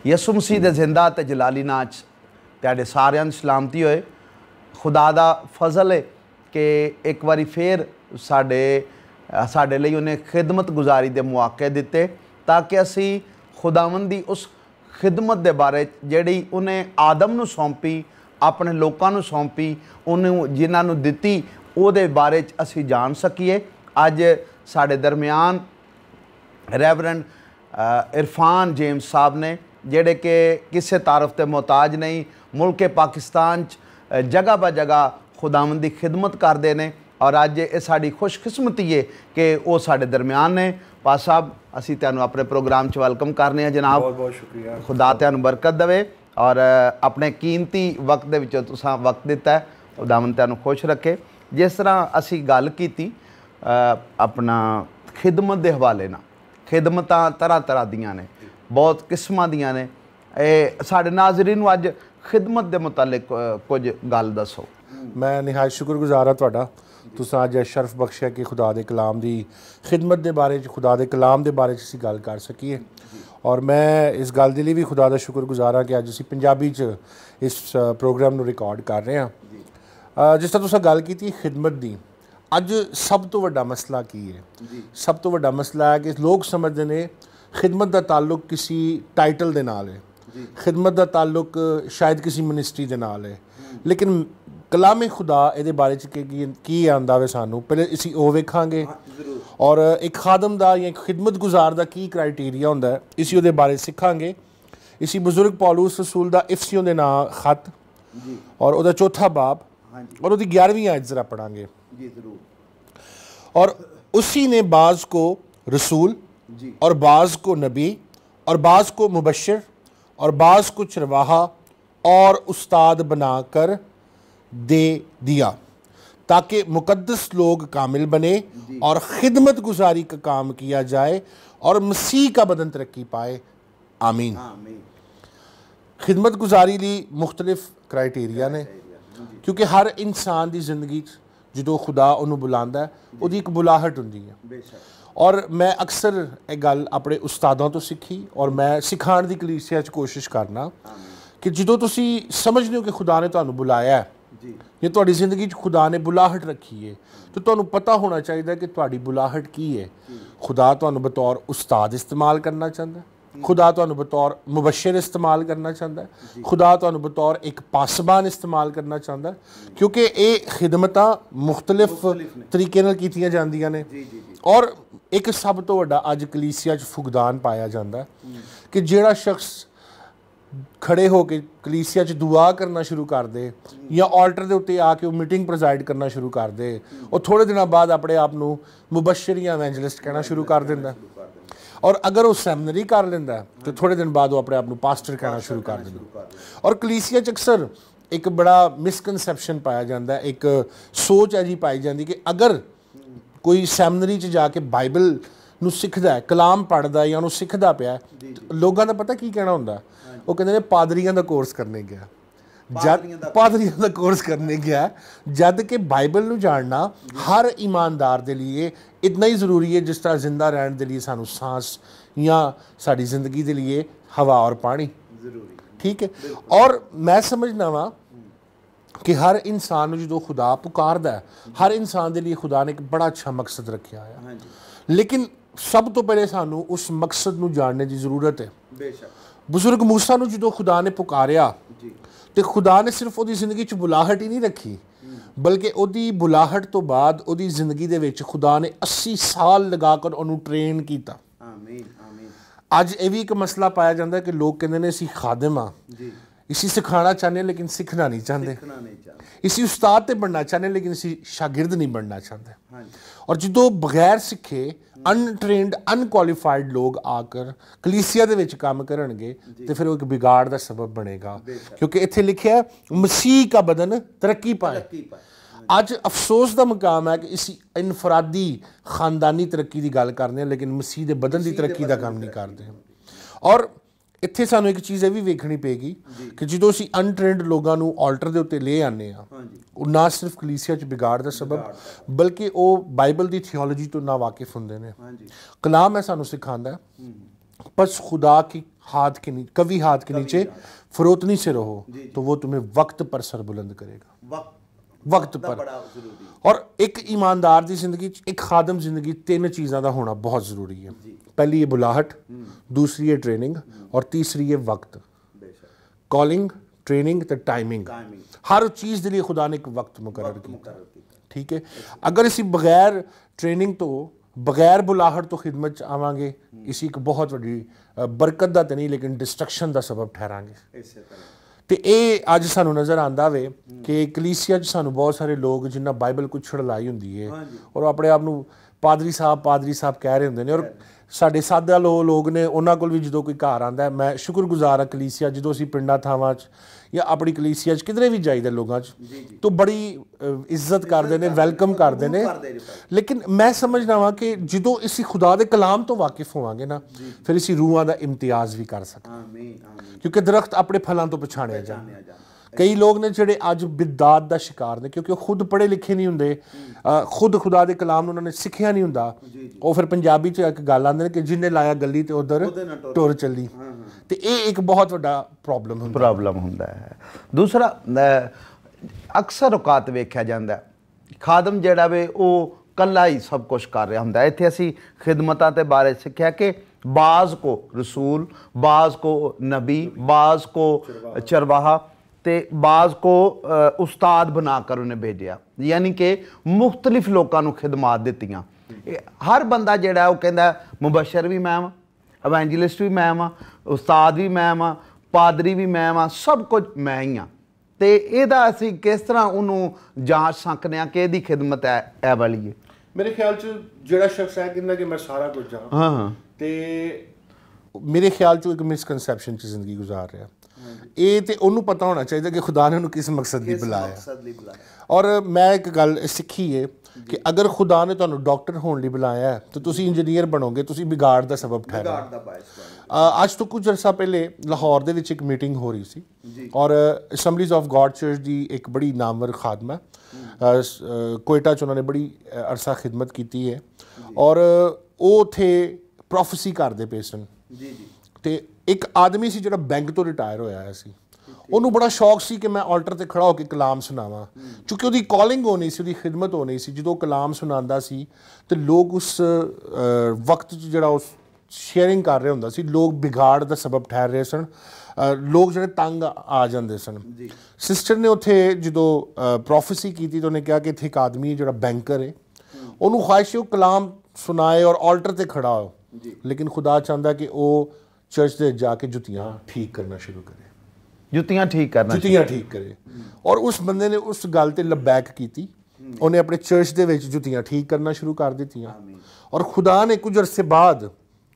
यसु मसीह दे जिंदा ते जलाली नां च तुहाडे सारिआं दी सलामती होए। खुदा दा फजल है कि एक बारी फिर साडे लई उन्हें खिदमत गुजारी दे मौके दिते ताकि असी खुदावंद दी उस खिदमत दे बारे जिहड़ी उन्हें आदम नूं सौंपी, अपने लोकां नूं सौंपी, उन्हें जिन्हां नूं दित्ती उहदे बारे च असी जान सकीए। अज साडे दरम्यान रेवरेंड इरफान जेम्स साहब ने जिहड़े कि किसी तारफ ते मोहताज नहीं, मुल्क पाकिस्तान च जगह ब जगह खुदावंद दी खिदमत करते हैं और अज ये साड़ी खुशकिस्मती है कि वो साडे दरम्यान ने। पास साहब असी तुहानूं अपने प्रोग्राम च वेलकम करने हैं जनाब। बहुत बहुत शुक्रिया। खुदा तुहानूं बरकत देवे और अपने कीमती वक्त दे विचों तुसां वक्त दिता है, खुदावंद तुहानूं खुश रखे। जिस तरह असी गल कीती अपना खिदमत के हवाले नाल, खिदमतां तरह तरह दियां ने, बहुत किस्मां दियां ने। साडे नाज़रीन नूं अज खिदमत के मुतालिक कुछ गल दसो। मैं निहायत शुक्रगुजार हाँ तुहाडा, तुसां अज शर्फ बख्शिया कि खुदा दे कलाम की खिदमत के बारे खुदा दे कलाम के बारे असीं गल कर सकीए। और मैं इस गल के लिए भी खुदा का शुक्रगुजार हाँ कि अज असीं पंजाबी च इस प्रोग्राम नूं रिकॉर्ड कर रहे हैं। जिस तरह तुसां गल कीती खिदमत की, अज सब तो वड्डा मसला की है? सब तो वड्डा मसला है कि लोग समझते हैं खिदमत का ताल्लुक किसी टाइटल के नाल है, खिदमत का ताल्लुक शायद किसी मिनिस्ट्री के नाल है। लेकिन कलामे खुदा ये बारे की आंदा वे सानू पहले असीं वो वेखांगे और एक खादम का या खिदमत गुजार का की क्राइटेरिया होंदा है इसी उहदे बारे सीखांगे। इसी बुजुर्ग पौलुस रसूल का इफसियों के नां खत और उहदा चौथा बाब और उहदी 11वीं आयत जरा पढ़ांगे। और उसी ने बाज़ को रसूल और बाज़ को नबी और बाज़ को मुबश्शिर और बाज़ को चरवाहा और उस्ताद बनाकर दे दिया ताकि मुकद्दस लोग कामिल बने और खिदमत गुजारी का काम किया जाए और मसीह का बदन तरक्की पाए। आमीन। खिदमत गुजारी ली मुख्तलिफ क्राइटेरिया ने, क्योंकि हर इंसान की जिंदगी जो खुदा उन्होंने बुलांदा है उसकी एक बुलाहट होंदी है। और मैं अक्सर एक गल अपने उस्तादों तो सीखी और मैं सिखाने की कलीसिया कोशिश करना कि जो तुसी समझते हो कि खुदा ने तुहानू बुलाया है या तुहाडी जिंदगी खुदा ने बुलाहट रखी है, तो तुहानू पता होना चाहिए कि तुहाडी बुलाहट की है। खुदा तुहानू बतौर उस्ताद इस्तेमाल करना चाहता है, खुदा तुहानू बतौर मुबश्शिर इस्तेमाल करना चाहता है, खुदा तुहानू बतौर एक पासबान इस्तेमाल करना चाहता है, क्योंकि ये खिदमतां मुख्तलिफ तरीके नाल कीतियां जांदियां ने। और एक सब तो वड्डा अज कलीसिया च फुकदान पाया जाता है कि जिहड़ा शख्स खड़े होकर कलीसिया च दुआ करना शुरू कर दे या ऑल्टर के उत्ते आके वो मीटिंग प्रोजाइड करना शुरू कर दे, और थोड़े दिनों बाद अपने आप को मुबश्शिर या एवेंजलिस्ट कहना शुरू कर देंदा। और अगर वो सैमनरी कर लेंदा तो थोड़े दिन बाद वो अपने आप को पास्टर कहना शुरू कर देंदा। और कलीसिया च अक्सर एक बड़ा मिसकनसैप्शन पाया जाता है, एक सोच है जी पाई जाती कि अगर कोई सैमनरी च जाके बाइबल नूं सिखदा है, कलाम पढ़दा है या उन्होंने सिखदा पिया, लोगों का पता की कहना होंदा, वो कहते हैं पादरियां का कोर्स करने गया, जद पादरियां का कोर्स करने गया, जद कि बाइबल नूं जानना हर ईमानदार के लिए इतना ही ज़रूरी है जिस तरह जिंदा रहने के लिए सानू सांस या साड़ी जिंदगी के लिए हवा और पानी ठीक है। और मैं समझना वा कि हर इंसान जो खुदा पुकारदा है, हर इंसान के लिए खुदा ने एक बड़ा अच्छा मकसद रखा है, लेकिन सब तो पहले सानू उस मकसद नूं जानने की जरूरत है। बुजुर्ग मूसा नूं जो खुदा ने पुकारिया तो खुदा ने सिर्फ उसकी जिंदगी च बुलाहट ही नहीं रखी, बल्कि उसकी बुलाहट तो बाद उसकी जिंदगी दे विच खुदा ने 80 साल लगाकर उन्होंने ट्रेन किया। अज ये भी एक मसला पाया जाता है कि लोग कहते हैं असीं खादिम हाँ, इसी सिखाना चाहते हैं लेकिन सीखना नहीं चाहते, इसी उस्ताद ते बनना चाहते हैं लेकिन इसी शागिर्द नहीं बनना चाहते। और जो बगैर सिखे अनट्रेनड अनकुआलीफाइड लोग आकर कलीसिया दे विच काम करनगे तो फिर वो एक बिगाड़ का सबब बनेगा, क्योंकि इत्थे लिखिया है मसीह का बदन तरक्की पाए। अज अफसोस का मुकाम है कि इसी इनफरादी खानदानी तरक्की की गल करते हैं लेकिन मसीह के बदन की तरक्की का काम नहीं करते। और इत्थे सानू एक चीज़ ये भी वेखनी पेगी कि जो असीं अनट्रेंड लोगों को ऑल्टर के उत्ते ले आने ना सिर्फ कलीसिया च बिगाड़ का सबब बल्कि वो बाइबल की थियोलॉजी तो ना वाकिफ होंदे ने। कलाम है सानू सिखांदा है बस खुदा की हाथ के नीचे, कभी हाथ के नीचे फरोतनी से रहो तो वो तुम्हें वक्त पर सरबुलंद करेगा। वक्त पर। और एक ईमानदार की जिंदगी, एक खादम जिंदगी, 3 चीज़ों का होना बहुत ज़रूरी है। पहली है बुलाहट, दूसरी है ट्रेनिंग और तीसरी है वक्त। कॉलिंग, ट्रेनिंग तो टाइमिंग, हर चीज़ के लिए खुदा ने एक वक्त मुकर्रर किया। ठीक है, अगर इसी बगैर ट्रेनिंग तो बगैर बुलाहट तो खिदमत आवांगे, इसी एक बहुत बड़ी बरकत का तो नहीं लेकिन डिस्ट्रक्शन का सबब ठहरांगे। तो ये अज सानू नज़र आता वे कि कलीसिया सानू बहुत सारे लोग जिन्हें बाइबल कुछ छड़लाई होंगी है और अपने आप को पादरी साहब कह रहे होंगे ने, और साढ़े सादा लोग ने उन्होंने को भी जो कोई घर आता है, मैं शुक्रगुजार हाँ कलीसिया जो असी पिंडा थावां या अपनी कलीसिया किधरे भी जाइए लोगों तो बड़ी इज्जत करते हैं, वेलकम करते हैं। लेकिन मैं समझना वा कि जो इसी खुदा के कलाम तो वाकिफ होवांगे ना, फिर इसी रूहां का इम्तियाज भी कर सकते, क्योंकि दरख्त अपने फलों तो पछाणे जाने। कई लोग ने जोड़े अज बिदात का शिकार ने क्योंकि खुद पढ़े लिखे नहीं होंगे, खुद खुदा के कलाम उन्होंने सिखिया नहीं होंदा, वो फिर पंजाबी च एक गल आंदे कि जिन्हें लाया गली तो उधर टुर चली। तो ये एक बहुत बड़ा प्रॉब्लम होंदा है। दूसरा अक्सर औकात वेख्या जाता है खादम जिहड़ा वे वो कल्ला ही सब कुछ कर रहा होंदा है। इत्थे असीं खिदमतां दे बारे सिक्ख्या कि बाज़ को रसूल, बाज़ को नबी, बाज़ को चरवाहा ते बाज़ को उस्ताद बनाकर उन्हें भेजा, यानी कि मुख्तलिफ लोगों को खिदमात दित्तियां। हर बंदा जिहड़ा है वो कहंदा मुबशर भी मैं वां, एवेंजलिस्ट भी मैं वां, उस्ताद भी मैं वां, पादरी भी मैं वां, सब कुछ मैं ही हाँ। तो यदा असीं किस तरह उन्होंने जांच सकते हैं कि यदी खिदमत है ए वाली है? मेरे ख्याल च जिहड़ा शख्स है कहंदा कि मैं सारा कुछ जां, हाँ, तो मेरे ख्याल च एक मिसकनसैप्शन च जिंदगी गुजार रहा। ये तो उन्होंने पता होना चाहिए कि खुदा ने उन्होंने किस मकसद लिए बुलाया। और मैं एक गल सीखी है कि अगर खुदा ने तुहानू डॉक्टर होने लिए बुलाया है तो तुसी इंजीनियर बनोगे, तुसी बिगाड़ का सबब ठहरो। अज तो कुछ अरसा पहले लाहौर दे विच एक मीटिंग हो रही सी और असैम्बलीज ऑफ गॉड चर्च की एक बड़ी नामवर खादम है, कोयटा च उन्होंने बड़ी अरसा खिदमत की है और वो थे प्रोफेसी करते पे सन। तो एक आदमी सी जिहड़ा बैंक तो रिटायर होया सी, उन्होंने बड़ा शौक सी कि मैं ऑल्टर ते खड़ा होकर कलाम सुनावा, क्योंकि उसकी कॉलिंग होनी सी, उसकी खिदमत होनी सी। जो कलाम सुनांदा सी तो लोग उस वक्त जिहड़ा उस शेयरिंग कर रहे होंदा सी, लोग बिगाड़ का सबब ठहर रहे सन, लोग जिहड़े तंग आ जाते सन। सिस्टर ने उत्थे जो प्रोफेसी की तो उन्हें कहा कि इत्थे एक आदमी जिहड़ा बैंकर है, उन्होंने ख्वाहिश है वो कलाम सुनाए और ऑल्टर ते खड़ा हो, लेकिन खुदा चाहता कि वो चर्च दे जाके जुतियाँ ठीक करना शुरू करे, जुतियाँ ठीक करे। और उस बंदे ने उस गल ते लबैक की, उन्हें अपने चर्च दे विच जुतियाँ ठीक करना शुरू कर दित्तियां और खुदा ने कुछ अरसे बाद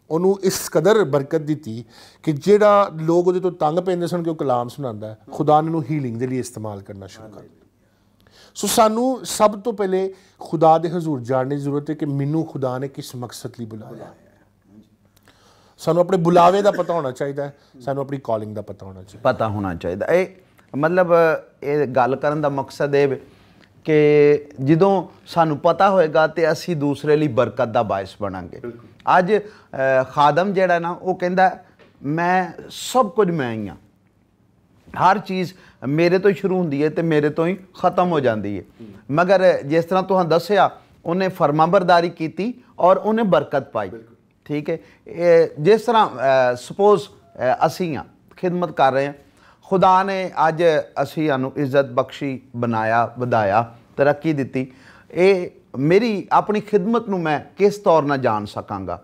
उन्होंने इस कदर बरकत दी कि जिहड़ा लोग उहदे तो तंग पैंदे सन कि वो कलाम सुनांदा है, खुदा ने उन्होंने हीलिंग के लिए इस्तेमाल करना शुरू कर दिया। सो सानू सब तो पहले खुदा दे हजूर जानने की जरूरत है कि मैनू खुदा ने किस मकसद लिए बुलाया है। सानू अपने बुलावे का पता होना चाहिए, सानू अपनी कॉलिंग का पता होना चाहिए। ये मतलब ये गल करन दा मकसद है कि जदों सानू पता होएगा तो असी दूसरे लिए बरकत का बायस बनांगे। अज खादम जिहड़ा ना वो कहंदा मैं सब कुछ मैं ही हाँ, हर चीज़ मेरे तो ही शुरू होंदी है तो मेरे तो ही ख़त्म हो जाती है। मगर जिस तरह तुहां दस्सिया उन्हें फरमाबरदारी की और उन्हें बरकत पाई। ठीक है, जिस तरह सपोज असी हाँ खिदमत कर रहे हैं, खुदा ने अज असी सानू इज्जत बख्शी, बनाया, वधाया, तरक्की दी। ये मेरी अपनी खिदमत नू मैं किस तौर ना जान सकांगा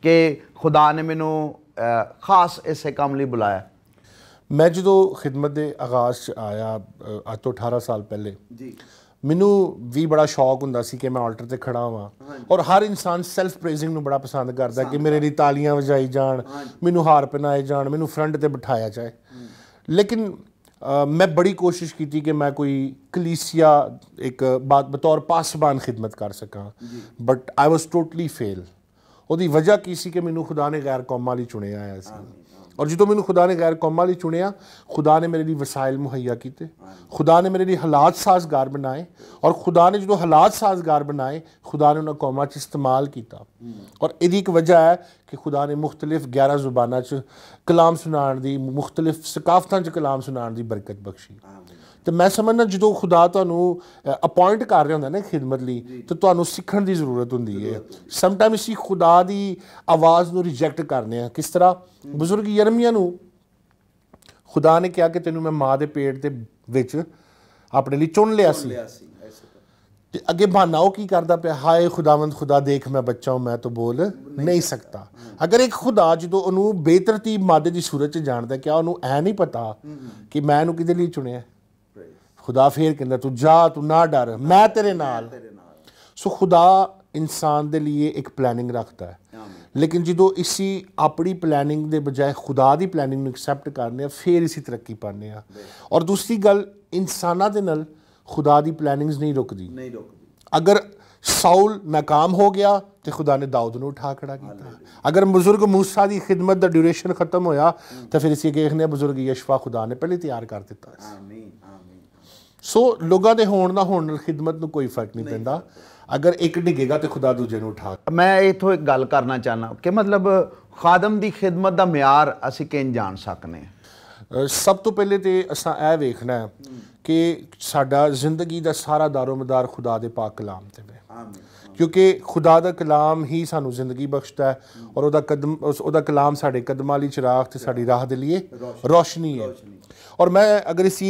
कि खुदा ने मैनू खास इसे काम लिए बुलाया? मैं जो खिदमत के आगाज़ आया अज तो 18 साल पहले, मैनू भी बड़ा शौक होंदा सी कि मैं ऑल्टर ते खड़ा हुआ और हर इंसान सैल्फ प्रेजिंग नू बड़ा पसंद करता है कि मेरे लिए तालियां वजाई जान, मैनू हार पहनाए जान, मैनू फ्रंट ते बिठाया जाए। लेकिन मैं बड़ी कोशिश की थी कि मैं कोई कलीसिया एक बात बतौर पासबान खिदमत कर सका, but I was totally fail. ਉਹਦੀ वजह की सी कि मैनू खुदा ने गैर कौमां ਲਈ चुनिया आया सी ਔਰ ਜਦੋਂ ਮੈਨੂੰ ਖੁਦਾ ਨੇ ਗੈਰ ਕੌਮਾਂ ਲਈ ਚੁਣਿਆ, ਖੁਦਾ ਨੇ ਮੇਰੇ ਲਈ ਵਸਾਇਲ ਮੁਹੱਈਆ ਕੀਤੇ, ਖੁਦਾ ਨੇ ਮੇਰੇ ਲਈ ਹਾਲਾਤ ਸਾਜ਼ਗਾਰ ਬਣਾਏ, ਔਰ ਖੁਦਾ ਨੇ ਜਦੋਂ ਹਾਲਾਤ ਸਾਜ਼ਗਾਰ ਬਣਾਏ, ਖੁਦਾ ਨੇ ਉਹਨਾਂ ਕੌਮਾਂ 'ਚ ਇਸਤੇਮਾਲ ਕੀਤਾ। ਔਰ ਇਹਦੀ ਇੱਕ ਵਜ੍ਹਾ ਹੈ ਕਿ ਖੁਦਾ ਨੇ ਮੁਖਤਲਿਫ 11 ਜ਼ੁਬਾਨਾਂ 'ਚ ਕਲਾਮ ਸੁਣਾਉਣ ਦੀ, ਮੁਖਤਲਿਫ ਸਕਾਫਤਾਂ 'ਚ ਕਲਾਮ ਸੁਣਾਉਣ ਦੀ ਬਰਕਤ ਬਖਸ਼ੀ। ਤੇ ਮੈਂ ਸਮਝਣਾ ਜਦੋਂ ਖੁਦਾ ਤੁਹਾਨੂੰ ਅਪੋਇੰਟ ਕਰ ਰਿਹਾ ਹੁੰਦਾ ਨਾ ਖਿਦਮਤ ਲਈ, ਤਾਂ ਤੁਹਾਨੂੰ ਸਿੱਖਣ ਦੀ ਜ਼ਰੂਰਤ ਹੁੰਦੀ ਹੈ। ਸਮਟਾਈਮ ਅਸੀਂ ਖੁਦਾ ਦੀ ਆਵਾਜ਼ ਨੂੰ ਰਿਜੈਕਟ ਕਰਨੇ ਆ। ਕਿਸ ਤਰ੍ਹਾਂ ਬਜ਼ੁਰਗ ਯਰਮੀਆ ਨੂੰ ਖੁਦਾ ਨੇ ਕਿਹਾ ਕਿ ਤੈਨੂੰ ਮੈਂ ਮਾਂ ਦੇ ਪੇਟ ਦੇ ਵਿੱਚ ਆਪਣੇ ਲਈ ਚੁਣ ਲਿਆ ਸੀ, ਤੇ ਅੱਗੇ ਬਹਾਨਾ ਉਹ ਕੀ ਕਰਦਾ ਪਿਆ, ਹਾਏ ਖੁਦਾਵੰਦ ਖੁਦਾ ਦੇਖ ਮੈਂ ਬੱਚਾ ਹੂੰ, ਮੈਂ ਤਾਂ ਬੋਲ ਨਹੀਂ ਸਕਤਾ। ਅਗਰ ਇੱਕ ਖੁਦਾ ਜਦੋਂ ਉਹਨੂੰ ਬੇਤਰਤੀਬ ਮਾਦੇ ਦੀ ਸੂਰਤ 'ਚ ਜਾਣਦਾ, ਕਿਆ ਉਹਨੂੰ ਐ ਨਹੀਂ ਪਤਾ ਕਿ ਮੈਂ ਇਹਨੂੰ ਕਿਹਦੇ ਲਈ ਚੁਣਿਆ? ਖੁਦਾ ਫੇਰ ਕਹਿੰਦਾ ਤੂੰ ਜਾ, ਤੂੰ ਨਾ ਡਰ, ਮੈਂ ਤੇਰੇ ਨਾਲ। ਸੋ ਖੁਦਾ इंसान के लिए एक प्लैनिंग रखता है, लेकिन जो इसी अपनी प्लैनिंग के बजाय खुदा की प्लैनिंग एक्सैप्ट करने फिर इसी तरक्की पाने। और दूसरी गल, इंसाना दे नाल खुदा की प्लैनिंग्स नहीं रुकती। अगर साउल नाकाम हो गया तो खुदा ने दाऊद को उठा खड़ा किया। अगर बुजुर्ग मूसा की खिदमत का ड्यूरेशन खत्म होया तो फिर इसी देखने बुजुर्ग यशवा खुदा ने पहले तैयार कर दिता। सो लोगों के होने ना होने खिदमत में कोई फर्क नहीं पैंदा। अगर एक डिगेगा तो खुदा दूजे को उठा। मैं इथों एक गल करना चाहना कि मतलब खादम की खिदमत का म्यार असी किंज जान सकने। सब तो पहले तो असां यह वेखना है कि साडा जिंदगी का सारा दारोमदार खुदा दे पाक कलाम ते वे, क्योंकि खुदा दा कलाम ही सानू जिंदगी बख्शता है और उहदा कलाम साडे कदमां लई चिराग ते साडी राह दे लिए रोशनी है। और मैं अगर इसी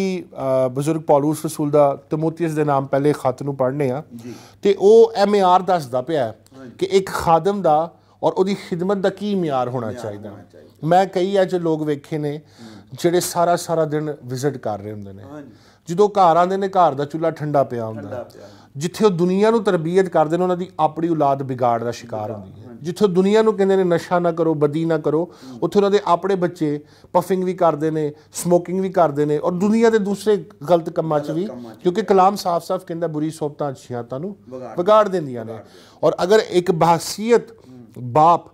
बजुर्ग पौलुस रसूल दा तिमोथियस दे नाम पहले खत नूं पढ़ने आ ते ओह एह म्यार दसदा पिया कि एक खादम दा और उहदी खिदमत दा की म्यार होना चाहिए। मैं कई अज लोग वेखे ने ਜਿਹੜੇ ਸਾਰਾ ਸਾਰਾ ਦਿਨ ਵਿਜ਼ਿਟ ਕਰ ਰਹੇ ਹੁੰਦੇ ਨੇ, ਜਦੋਂ ਘਰ ਆਉਂਦੇ ਨੇ ਘਰ ਦਾ ਚੁੱਲ੍ਹਾ ਠੰਡਾ ਪਿਆ ਹੁੰਦਾ। ਜਿੱਥੇ ਉਹ ਦੁਨੀਆ ਨੂੰ ਤਰਬੀਅਤ ਕਰਦੇ ਨੇ ਉਹਨਾਂ ਦੀ ਆਪਣੀ ਔਲਾਦ ਵਿਗਾੜ ਦਾ ਸ਼ਿਕਾਰ ਹੁੰਦੀ ਹੈ। ਜਿੱਥੇ ਦੁਨੀਆ ਨੂੰ ਕਹਿੰਦੇ ਨੇ ਨਸ਼ਾ ਨਾ ਕਰੋ, ਬਦੀ ਨਾ ਕਰੋ, ਉੱਥੇ ਉਹਨਾਂ ਦੇ ਆਪਣੇ ਬੱਚੇ ਪਫਿੰਗ ਵੀ ਕਰਦੇ ਨੇ, ਸਮੋਕਿੰਗ ਵੀ ਕਰਦੇ ਨੇ, ਔਰ ਦੁਨੀਆ ਦੇ ਦੂਸਰੇ ਗਲਤ ਕੰਮਾਂ 'ਚ ਵੀ, ਕਿਉਂਕਿ ਕਲਾਮ ਸਾਫ਼-ਸਾਫ਼ ਕਹਿੰਦਾ ਬੁਰੀ ਸੋਬਤਾਂ ਅੱਛੀਆਂ ਤੁਹਾਨੂੰ ਵਿਗਾੜ ਦਿੰਦੀਆਂ ਨੇ। ਔਰ ਅਗਰ ਇੱਕ ਬਹਸੀਅਤ ਬਾਪ,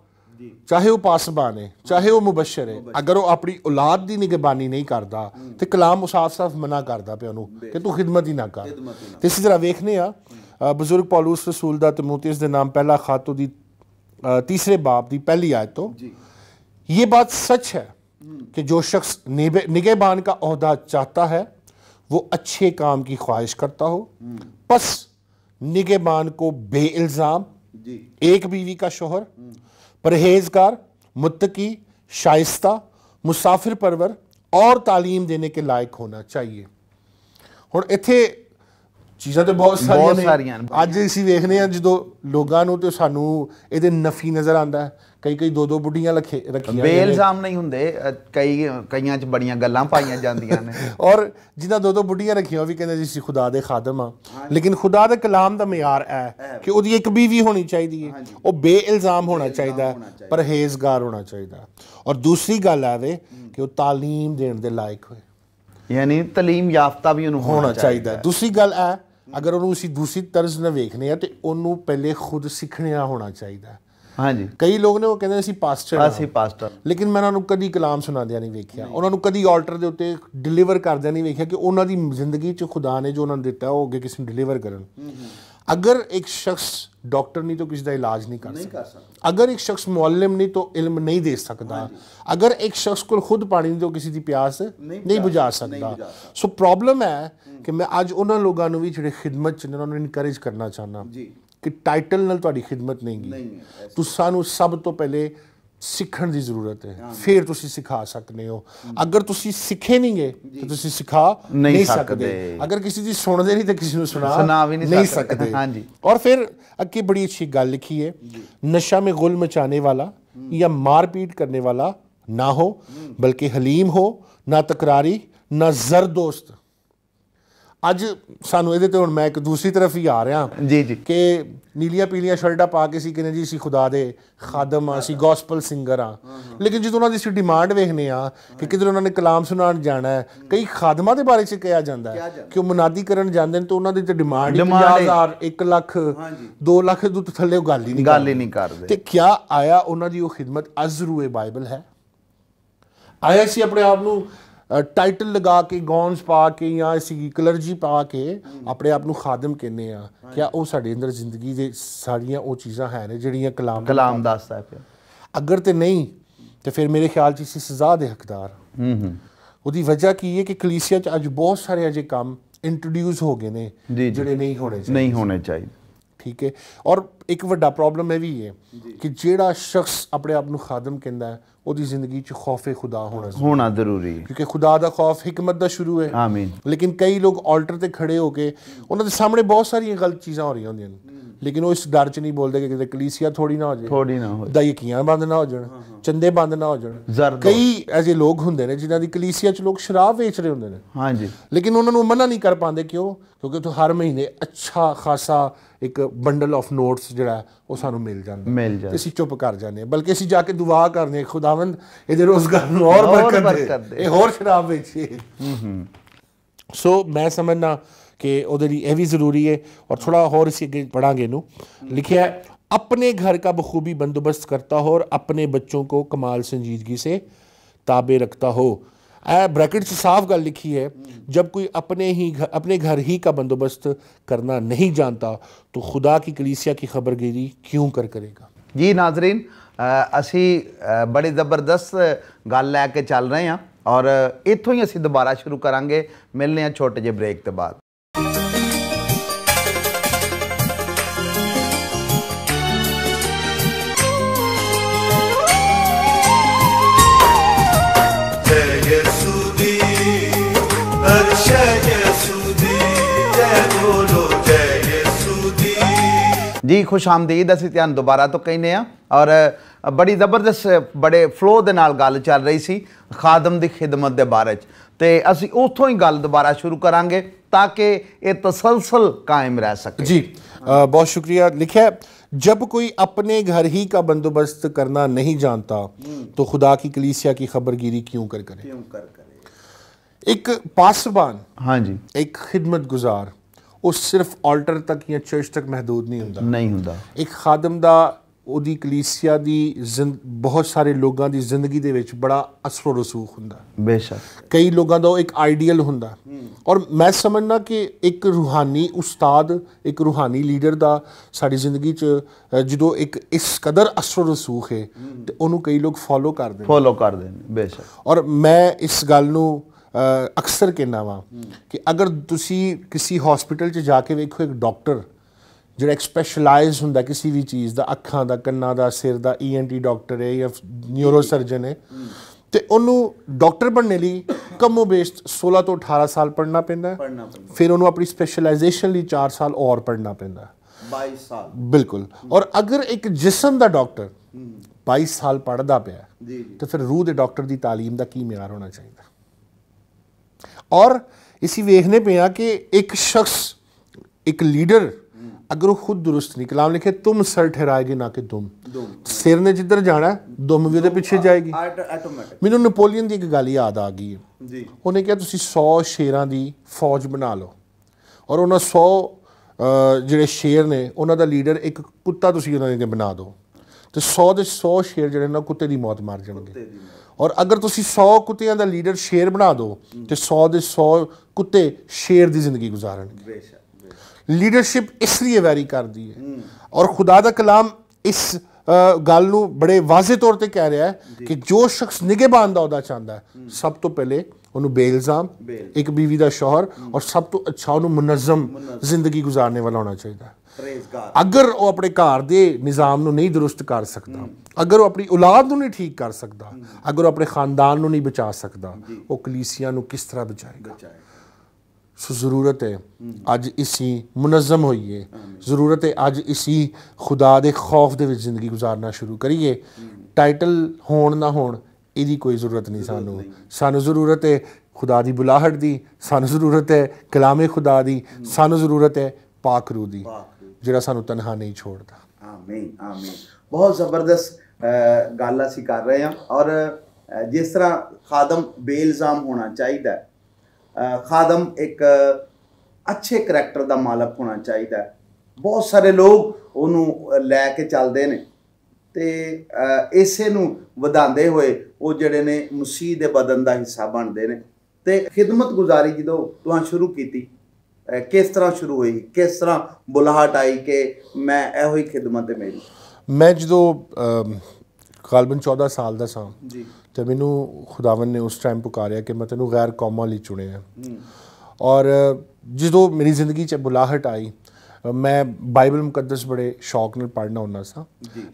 चाहे वह पासबान है चाहे वह मुबशर है, अगर वो अपनी औलाद की निगहबानी नहीं करता तो कलाम साफ साफ मना करता पे उन्होंने कि तू खिदमत ही ना कर। तो इसी तरह वेखने बजुर्ग पौलुस रसूल दा तिमोथियस दे नाम पहला खत दी तीसरे बाब की पहली आयत तो ये बात सच है कि जो शख्स निगहबान का ओहदा चाहता है वो अच्छे काम की ख्वाहिश करता हो। बस निगहबान को बेइल्ज़ाम, एक बीवी का शोहर, परहेजगार, मुत्तकी, शाइस्ता, मुसाफिर परवर और तालीम देने के लायक होना चाहिए। हुण इत्थे चीज़ां तो बहुत सारियां अज असीं वेखने आ जो लोगों को तो सानू इहदे नफी नज़र आंदा है। कई दो दो बुढ़ियां रखियां बेइल्जाम नहीं हुंदे, कईयां च बड़ियां गल्लां पाईयां जांदियां ने और जिन्हां दो दो बुढ़ियां रखियां भी कहंदे जी खुदा दे खादम आ। लेकिन खुदा दे कलाम दा म्यार है कि उहदी एक बीवी होनी चाहिए, वो बेइल्जाम होना चाहिए, परहेजगार होना चाहिए। और दूसरी गल आवे कि वो तालीम देने दे लायक होए, यानी तालीम याफ्ता भी होना चाहिए। दूसरी गल है अगर उन्होंने उसी दूसरी तर्ज न वेखने तो उन्होंने पहले खुद सीखना होना चाहिए। हाँ जी, कई लोग ने वो कहते हैं पास्टर, लेकिन मैं उन्होंने कभी कलाम सुनादिया नहीं वेख्या, उन्होंने कभी ऑल्टर के उत्ते डिलीवर करदिया नहीं वेख्या कि उन्होंने जिंदगी च खुदा ने जो उन्होंने दिता है वो अगे किसी डिलीवर करन। अगर एक शख्स डॉक्टर नहीं तो किसी का इलाज नहीं कर सकता, अगर एक शख्स मुअल्लिम नहीं तो इल्म नहीं दे सकता, अगर एक शख्स को खुद पानी नहीं तो किसी की प्यास नहीं बुझा सकता। सो प्रॉब्लम है कि मैं अज उन्होंने लोगों को भी जो खिदमत च उन्होंने इनकरेज करना चाहना कि टाइटल नाल तुहाडी खिदमत नहीं, तुसानू सब तो पहले सीखण की जरूरत है, फिर तुसी सिखा सकते हो। अगर तुसी सीखे नहीं गए तो तुसी सिखा नहीं सकते। अगर किसी की सुनते नहीं तो किसी को सुना भी नहीं सकते। हाँ जी। और फिर अगे बड़ी अच्छी गल लिखी है, नशा में गुल मचाने वाला या मारपीट करने वाला ना हो, बल्कि हलीम हो, ना तकरारी, ना जरदोस्त। अज सानू ये तो मैं एक दूसरी तरफ ही आ रहा जी जी कि नीलिया पीलिया शर्टा पा के सी कहने जी असी खुदा दे खादम हाँ, असी गॉस्पल सिंगर हाँ। लेकिन जो उन्होंने डिमांड वेखने कि किधर उन्होंने कलाम सुनान जाना है, कई खादमां दे बारे च कहा जाता है कि वो मुनादी करन जाते हैं तो उन्होंने तो डिमांड 50,000 1 लाख 2 लाख तो थले गल ही नहीं करते। क्या आया उन्होंने वो खिदमत अजरूए बाइबल है? ਆਇਆ ਸੀ ਆਪਣੇ ਆਪ ਨੂੰ ਟਾਈਟਲ ਲਗਾ ਕੇ ਗੌਨਸ ਪਾ ਕੇ ਜਾਂ ਅਸੀਂ ਕਲਰਜੀ ਪਾ ਕੇ ਆਪਣੇ ਆਪ ਨੂੰ ਖਾਦਮ ਕਹਿੰਦੇ ਆ ਕਿਆ ਉਹ ਸਾਡੇ ਅੰਦਰ ਜ਼ਿੰਦਗੀ ਦੇ ਸਾਰੀਆਂ ਉਹ ਚੀਜ਼ਾਂ ਹੈ ਨੇ ਜਿਹੜੀਆਂ ਕਲਾਮ ਦੱਸਦਾ ਪਿਆ ਅਗਰ ਤੇ ਨਹੀਂ ਤੇ ਫਿਰ ਮੇਰੇ ਖਿਆਲ 'ਚ ਅਸੀਂ ਸਜ਼ਾ ਦੇ ਹੱਕਦਾਰ ਉਹਦੀ ਵਜ੍ਹਾ ਕੀ ਹੈ ਕਿ ਕਲੀਸਿਆ 'ਚ ਅੱਜ ਬਹੁਤ ਸਾਰੇ ਅਜੇ ਕੰਮ ਇੰਟਰੋਡਿਊਸ ਹੋ ਗਏ ਨੇ ਜਿਹੜੇ ਨਹੀਂ ਹੋਣੇ ਚਾਹੀਦੇ ਠੀਕ ਹੈ ਔਰ ਇੱਕ ਵੱਡਾ ਪ੍ਰੋਬਲਮ ਇਹ ਵੀ ਹੈ ਕਿ ਜਿਹੜਾ ਸ਼ਖਸ ਆਪਣੇ ਆਪ ਨੂੰ ਖਾਦਮ ਕਹਿੰਦਾ ਹੈ ਉਹਦੀ ਜ਼ਿੰਦਗੀ 'ਚ ਖੌਫ ਖੁਦਾ ਹੋਣਾ ਜ਼ਰੂਰੀ ਹੈ ਕਿਉਂਕਿ ਖੁਦਾ ਦਾ ਖੌਫ ਹਿਕਮਤ ਦਾ ਸ਼ੁਰੂ ਹੈ ਆਮੀਨ ਲੇਕਿਨ ਕਈ ਲੋਕ ਆਲਟਰ ਤੇ ਖੜੇ ਹੋ ਕੇ ਉਹਨਾਂ ਦੇ ਸਾਹਮਣੇ ਬਹੁਤ ਸਾਰੀਆਂ ਗਲਤ ਚੀਜ਼ਾਂ ਹੋ ਰਹੀਆਂ ਹੁੰਦੀਆਂ ਨੇ ਲੇਕਿਨ ਉਹ ਇਸ ਡਰ 'ਚ ਨਹੀਂ ਬੋਲਦੇ ਕਿ ਕਿਤੇ ਕਲੀਸਿਆ ਥੋੜੀ ਨਾ ਹੋ ਦਾਇਕੀਆਂ ਬੰਦ ਨਾ ਹੋ ਜਾਣ ਚੰਦੇ ਬੰਦ ਨਾ ਹੋ ਜਾਣ ਕਈ ਐਸੇ ਲੋਕ ਹੁੰਦੇ ਨੇ ਜਿਨ੍ਹਾਂ ਦੀ ਕਲੀਸਿਆ 'ਚ ਲੋਕ ਸ਼ਰਾਬ ਵੇਚ ਰਹੇ ਹੁੰਦੇ ਨੇ ਹਾਂਜੀ ਲੇਕਿਨ ਉਹਨਾਂ ਨੂੰ ਮਨਾ ਨਹੀਂ ਕਰ ਪਾਉਂਦੇ ਕਿਉਂ ਕਿਉਂਕਿ ਉੱਥੋਂ ਹਰ ਮਹੀਨੇ ਅੱਛਾ ਖਾਸਾ ਇੱਕ ਬੰਡਲ ਆਫ ਨੋਟਸ ਜਿਹੜਾ ਉਹ ਸਾਨੂੰ ਮਿਲ ਜਾਂਦਾ ਅਸੀਂ ਚੁੱਪ ਕਰ ਜਾਂਦੇ ਹਾਂ ਬਲਕਿ ਅਸੀਂ ਜਾ ਕੇ ਦੁਆ ਕਰਦੇ ਹਾਂ ਖੁਦਾਵੰਦ ਇਹਦੇ ਰੋਜ਼ਗਾਰ ਨੂੰ ਹੋਰ ਬਰਕਤ ਦੇ ਇਹ ਹੋਰ ਸ਼ਰਾਬ ਵੇਚੇ ਸੋ ਮੈਂ ਸਮਝਣਾ कि ਉਹਦੇ ਲਈ ਇਹ ਵੀ ਜ਼ਰੂਰੀ है और थोड़ा और इसी आगे पढ़ांगे नू लिखा है अपने घर का बखूबी बंदोबस्त करता हो और अपने बच्चों को कमाल संजीदगी से ताबे रखता हो ब्रैकेट से साफ गल लिखी है जब कोई अपने घर ही का बंदोबस्त करना नहीं जानता तो खुदा की कलीसिया की खबरगिरी क्यों करेगा जी नाजरीन असी बड़ी ज़बरदस्त गल लैके चल रहे हैं और इत्थों ही असी दोबारा शुरू करांगे मिलने हैं छोटे जे ब्रेक के बाद जी खुश आमदीद असीं तुहानूं दोबारा तो कहने और बड़ी ज़बरदस्त बड़े फ्लो दे नाल गल चल रही सी खादम दी खिदमत दे बारे ते असीं उत्थों ही गल दोबारा शुरू करांगे ताकि ये तसलसल कायम रह सके जी बहुत शुक्रिया लिखा है जब कोई अपने घर ही का बंदोबस्त करना नहीं जानता तो खुदा की कलीसिया की खबरगिरी क्यों करे एक पासबान हाँ जी एक खिदमत गुजार ਉਹ ਸਿਰਫ ਆਲਟਰ ਤੱਕ ਜਾਂ ਚਰਚ ਤੱਕ ਮਹਦੂਦ ਨਹੀਂ ਹੁੰਦਾ ਇੱਕ ਖਾਦਮ ਦਾ ਉਹਦੀ ਕਲੀਸਿਆ ਦੀ ਬਹੁਤ ਸਾਰੇ ਲੋਕਾਂ ਦੀ ਜ਼ਿੰਦਗੀ ਦੇ ਵਿੱਚ ਬੜਾ ਅਸਰ ਰਸੂਖ ਹੁੰਦਾ ਬੇਸ਼ੱਕ ਕਈ ਲੋਕਾਂ ਦਾ ਉਹ ਇੱਕ ਆਈਡੀਅਲ ਹੁੰਦਾ ਔਰ ਮੈਂ ਸਮਝਣਾ ਕਿ ਇੱਕ ਰੂਹਾਨੀ ਉਸਤਾਦ ਇੱਕ ਰੂਹਾਨੀ ਲੀਡਰ ਦਾ ਸਾਡੀ ਜ਼ਿੰਦਗੀ 'ਚ ਜਦੋਂ ਇੱਕ ਇਸ ਕਦਰ ਅਸਰ ਰਸੂਖ ਹੈ ਤੇ ਉਹਨੂੰ ਕਈ ਲੋਕ ਫੋਲੋ ਕਰਦੇ ਨੇ ਬੇਸ਼ੱਕ ਔਰ ਮੈਂ ਇਸ ਗੱਲ ਨੂੰ ਅਕਸਰ ਕਹਿੰਦਾ ਵਾਂ ਕਿ ਅਗਰ ਤੁਸੀਂ ਕਿਸੇ ਹਸਪੀਟਲ 'ਚ ਜਾ ਕੇ ਵੇਖੋ ਇੱਕ ਡਾਕਟਰ ਜਿਹੜਾ ਇੱਕ ਸਪੈਸ਼ਲਾਈਜ਼ ਹੁੰਦਾ ਕਿਸੇ ਵੀ ਚੀਜ਼ ਦਾ ਅੱਖਾਂ ਦਾ ਕੰਨਾਂ ਦਾ ਸਿਰ ਦਾ ENT ਡਾਕਟਰ ਹੈ ਜਾਂ ਨਿਊਰੋ ਸਰਜਨ ਹੈ ਤੇ ਉਹਨੂੰ ਡਾਕਟਰ ਬਣਨੇ ਲਈ ਕਮੋ ਬੇਸ 16 ਤੋਂ 18 ਸਾਲ ਪੜ੍ਹਨਾ ਪੈਂਦਾ ਫਿਰ ਉਹਨੂੰ ਆਪਣੀ ਸਪੈਸ਼ਲਾਈਜੇਸ਼ਨ ਲਈ 4 ਸਾਲ ਹੋਰ ਪੜ੍ਹਨਾ ਪੈਂਦਾ 22 ਸਾਲ ਬਿਲਕੁਲ ਔਰ ਅਗਰ ਇੱਕ ਜਿਸਮ ਦਾ ਡਾਕਟਰ 22 ਸਾਲ ਪੜ੍ਹਦਾ ਪਿਆ ਤਾਂ ਫਿਰ ਰੂਹ ਦੇ ਡਾਕਟਰ ਦੀ ਤਾਲੀਮ ਦਾ ਕੀ ਮਿਆਰ ਹੋਣਾ ਚਾਹੀਦਾ और इसी वेखने पे कि एक शख्स एक लीडर अगर वो खुद दुरुस्त नहीं कलाम लिखे तुम सर ठहराएगी ना कि दुम सिर ने जिधर जाना दुम भी उहदे पिछे जाएगी मैनू नपोलियन की एक गल याद आ गई है उन्हें कहा तुसी 100 शेरां दी फौज बना लो और उन्होंने 100 ਜਿਹੜੇ शेर ने उन्हों का लीडर एक कुत्ता तुसी उन्होंने बना दो तो 100 ਦੇ 100 शेर ਜਿਹੜੇ ਨਾ ਕੁੱਤੇ ਦੀ ਮੌਤ ਮਾਰ ਜਾਣਗੇ ਔਰ ਅਗਰ ਤੁਸੀਂ 100 ਕੁੱਤਿਆਂ ਦਾ ਲੀਡਰ ਸ਼ੇਰ ਬਣਾ ਦਿਓ ਤੇ 100 ਦੇ 100 ਕੁੱਤੇ ਸ਼ੇਰ ਦੀ ਜ਼ਿੰਦਗੀ ਗੁਜ਼ਾਰਨਗੇ ਲੀਡਰਸ਼ਿਪ ਇਸ ਲਈ ਵੈਰੀ ਕਰਦੀ ਹੈ ਔਰ ਖੁਦਾ ਦਾ ਕਲਾਮ ਇਸ ਗੱਲ ਨੂੰ ਬੜੇ ਵਾਜ਼ੇ ਤੌਰ ਤੇ ਕਹਿ ਰਿਹਾ ਹੈ ਕਿ ਜੋ ਸ਼ਖਸ ਨਿਗਹਿਬਾਨ ਦਾ ਅਹੁਦਾ ਚਾਹੁੰਦਾ ਹੈ ਸਭ ਤੋਂ ਪਹਿਲੇ ਉਹਨੂੰ ਬੇਇਲਜ਼ਾਮ ਇੱਕ ਬੀਵੀ ਦਾ ਸ਼ੌਹਰ ਔਰ ਸਭ ਤੋਂ ਅੱਛਾ ਉਹਨੂੰ ਮੁਨਜ਼ਮ ਜ਼ਿੰਦਗੀ ਗੁਜ਼ਾਰਨੇ ਵਾਲਾ ਹੋਣਾ ਚਾਹੀਦਾ ਹੈ अगर वो अपने घर के निज़ाम नहीं दुरुस्त कर सकता अगर वो अपनी औलाद नहीं ठीक कर सकता अगर वो अपने खानदान नहीं बचा सकता वो कलीसिया किस तरह बचाएगा सो ज़रूरत है अज इसी मुनज़म होइए ज़रूरत है अज इसी खुदा के खौफ के जिंदगी गुजारना शुरू करिए टाइटल होण ना होण इहदी कोई ज़रूरत नहीं सानू ज़रूरत है खुदा की बुलाहट की सानू ज़रूरत है कलामे खुदा की सानू ज़रूरत है पाक रूह की ਜਿਹੜਾ ਸਾਨੂੰ ਤਨਹਾ ਨਹੀਂ ਛੋੜਦਾ ਆਮੀਨ ਆਮੀਨ ਬਹੁਤ ਜ਼ਬਰਦਸਤ ਗੱਲ ਅਸੀਂ ਕਰ ਰਹੇ ਹਾਂ ਔਰ ਜਿਸ ਤਰ੍ਹਾਂ ਖਾਦਮ ਬੇਇਲਜ਼ਾਮ ਹੋਣਾ ਚਾਹੀਦਾ ਖਾਦਮ ਇੱਕ ਅੱਛੇ ਕਰੈਕਟਰ ਦਾ ਮਾਲਕ ਹੋਣਾ ਚਾਹੀਦਾ ਬਹੁਤ ਸਾਰੇ ਲੋਕ ਉਹਨੂੰ ਲੈ ਕੇ ਚੱਲਦੇ ਨੇ ਤੇ ਇਸੇ ਨੂੰ ਵਧਾਉਂਦੇ ਹੋਏ ਉਹ ਜਿਹੜੇ ਨੇ ਮਸੀਹ ਦੇ ਬਦਨ ਦਾ ਹਿੱਸਾ ਬਣਦੇ ਨੇ। ਤੇ ਖਿਦਮਤ ਗੁਜ਼ਾਰੀ ਜਦੋਂ ਤੁਸੀਂ ਸ਼ੁਰੂ ਕੀਤੀ, ਕਿਸ ਤਰ੍ਹਾਂ ਸ਼ੁਰੂ ਹੋਈ, ਕਿਸ ਤਰ੍ਹਾਂ ਬੁਲਾਹਟ ਆਈ ਕਿ ਮੈਂ ਇਹੋ ਹੀ ਖਿਦਮਤ ਹੈ ਮੇਰੀ? ਮੈਂ ਜਦੋਂ ਗਾਲਬਨ 14 ਸਾਲ ਦਾ ਸਾਂ ਜੀ, ਤੇ ਮੈਨੂੰ ਖੁਦਾਵੰਦ ਨੇ ਉਸ ਟਾਈਮ ਪੁਕਾਰਿਆ ਕਿ ਮੈਂ ਤੈਨੂੰ ਗੈਰ ਕੌਮਾਂ ਲਈ ਚੁਣਿਆ। ਔਰ ਜਦੋਂ ਮੇਰੀ ਜ਼ਿੰਦਗੀ 'ਚ ਬੁਲਾਹਟ ਆਈ, ਮੈਂ ਬਾਈਬਲ ਮੁਕੱਦਸ ਬੜੇ ਸ਼ੌਕ ਨਾਲ ਪੜ੍ਹਨਾ ਹੁੰਦਾ ਸਾਂ,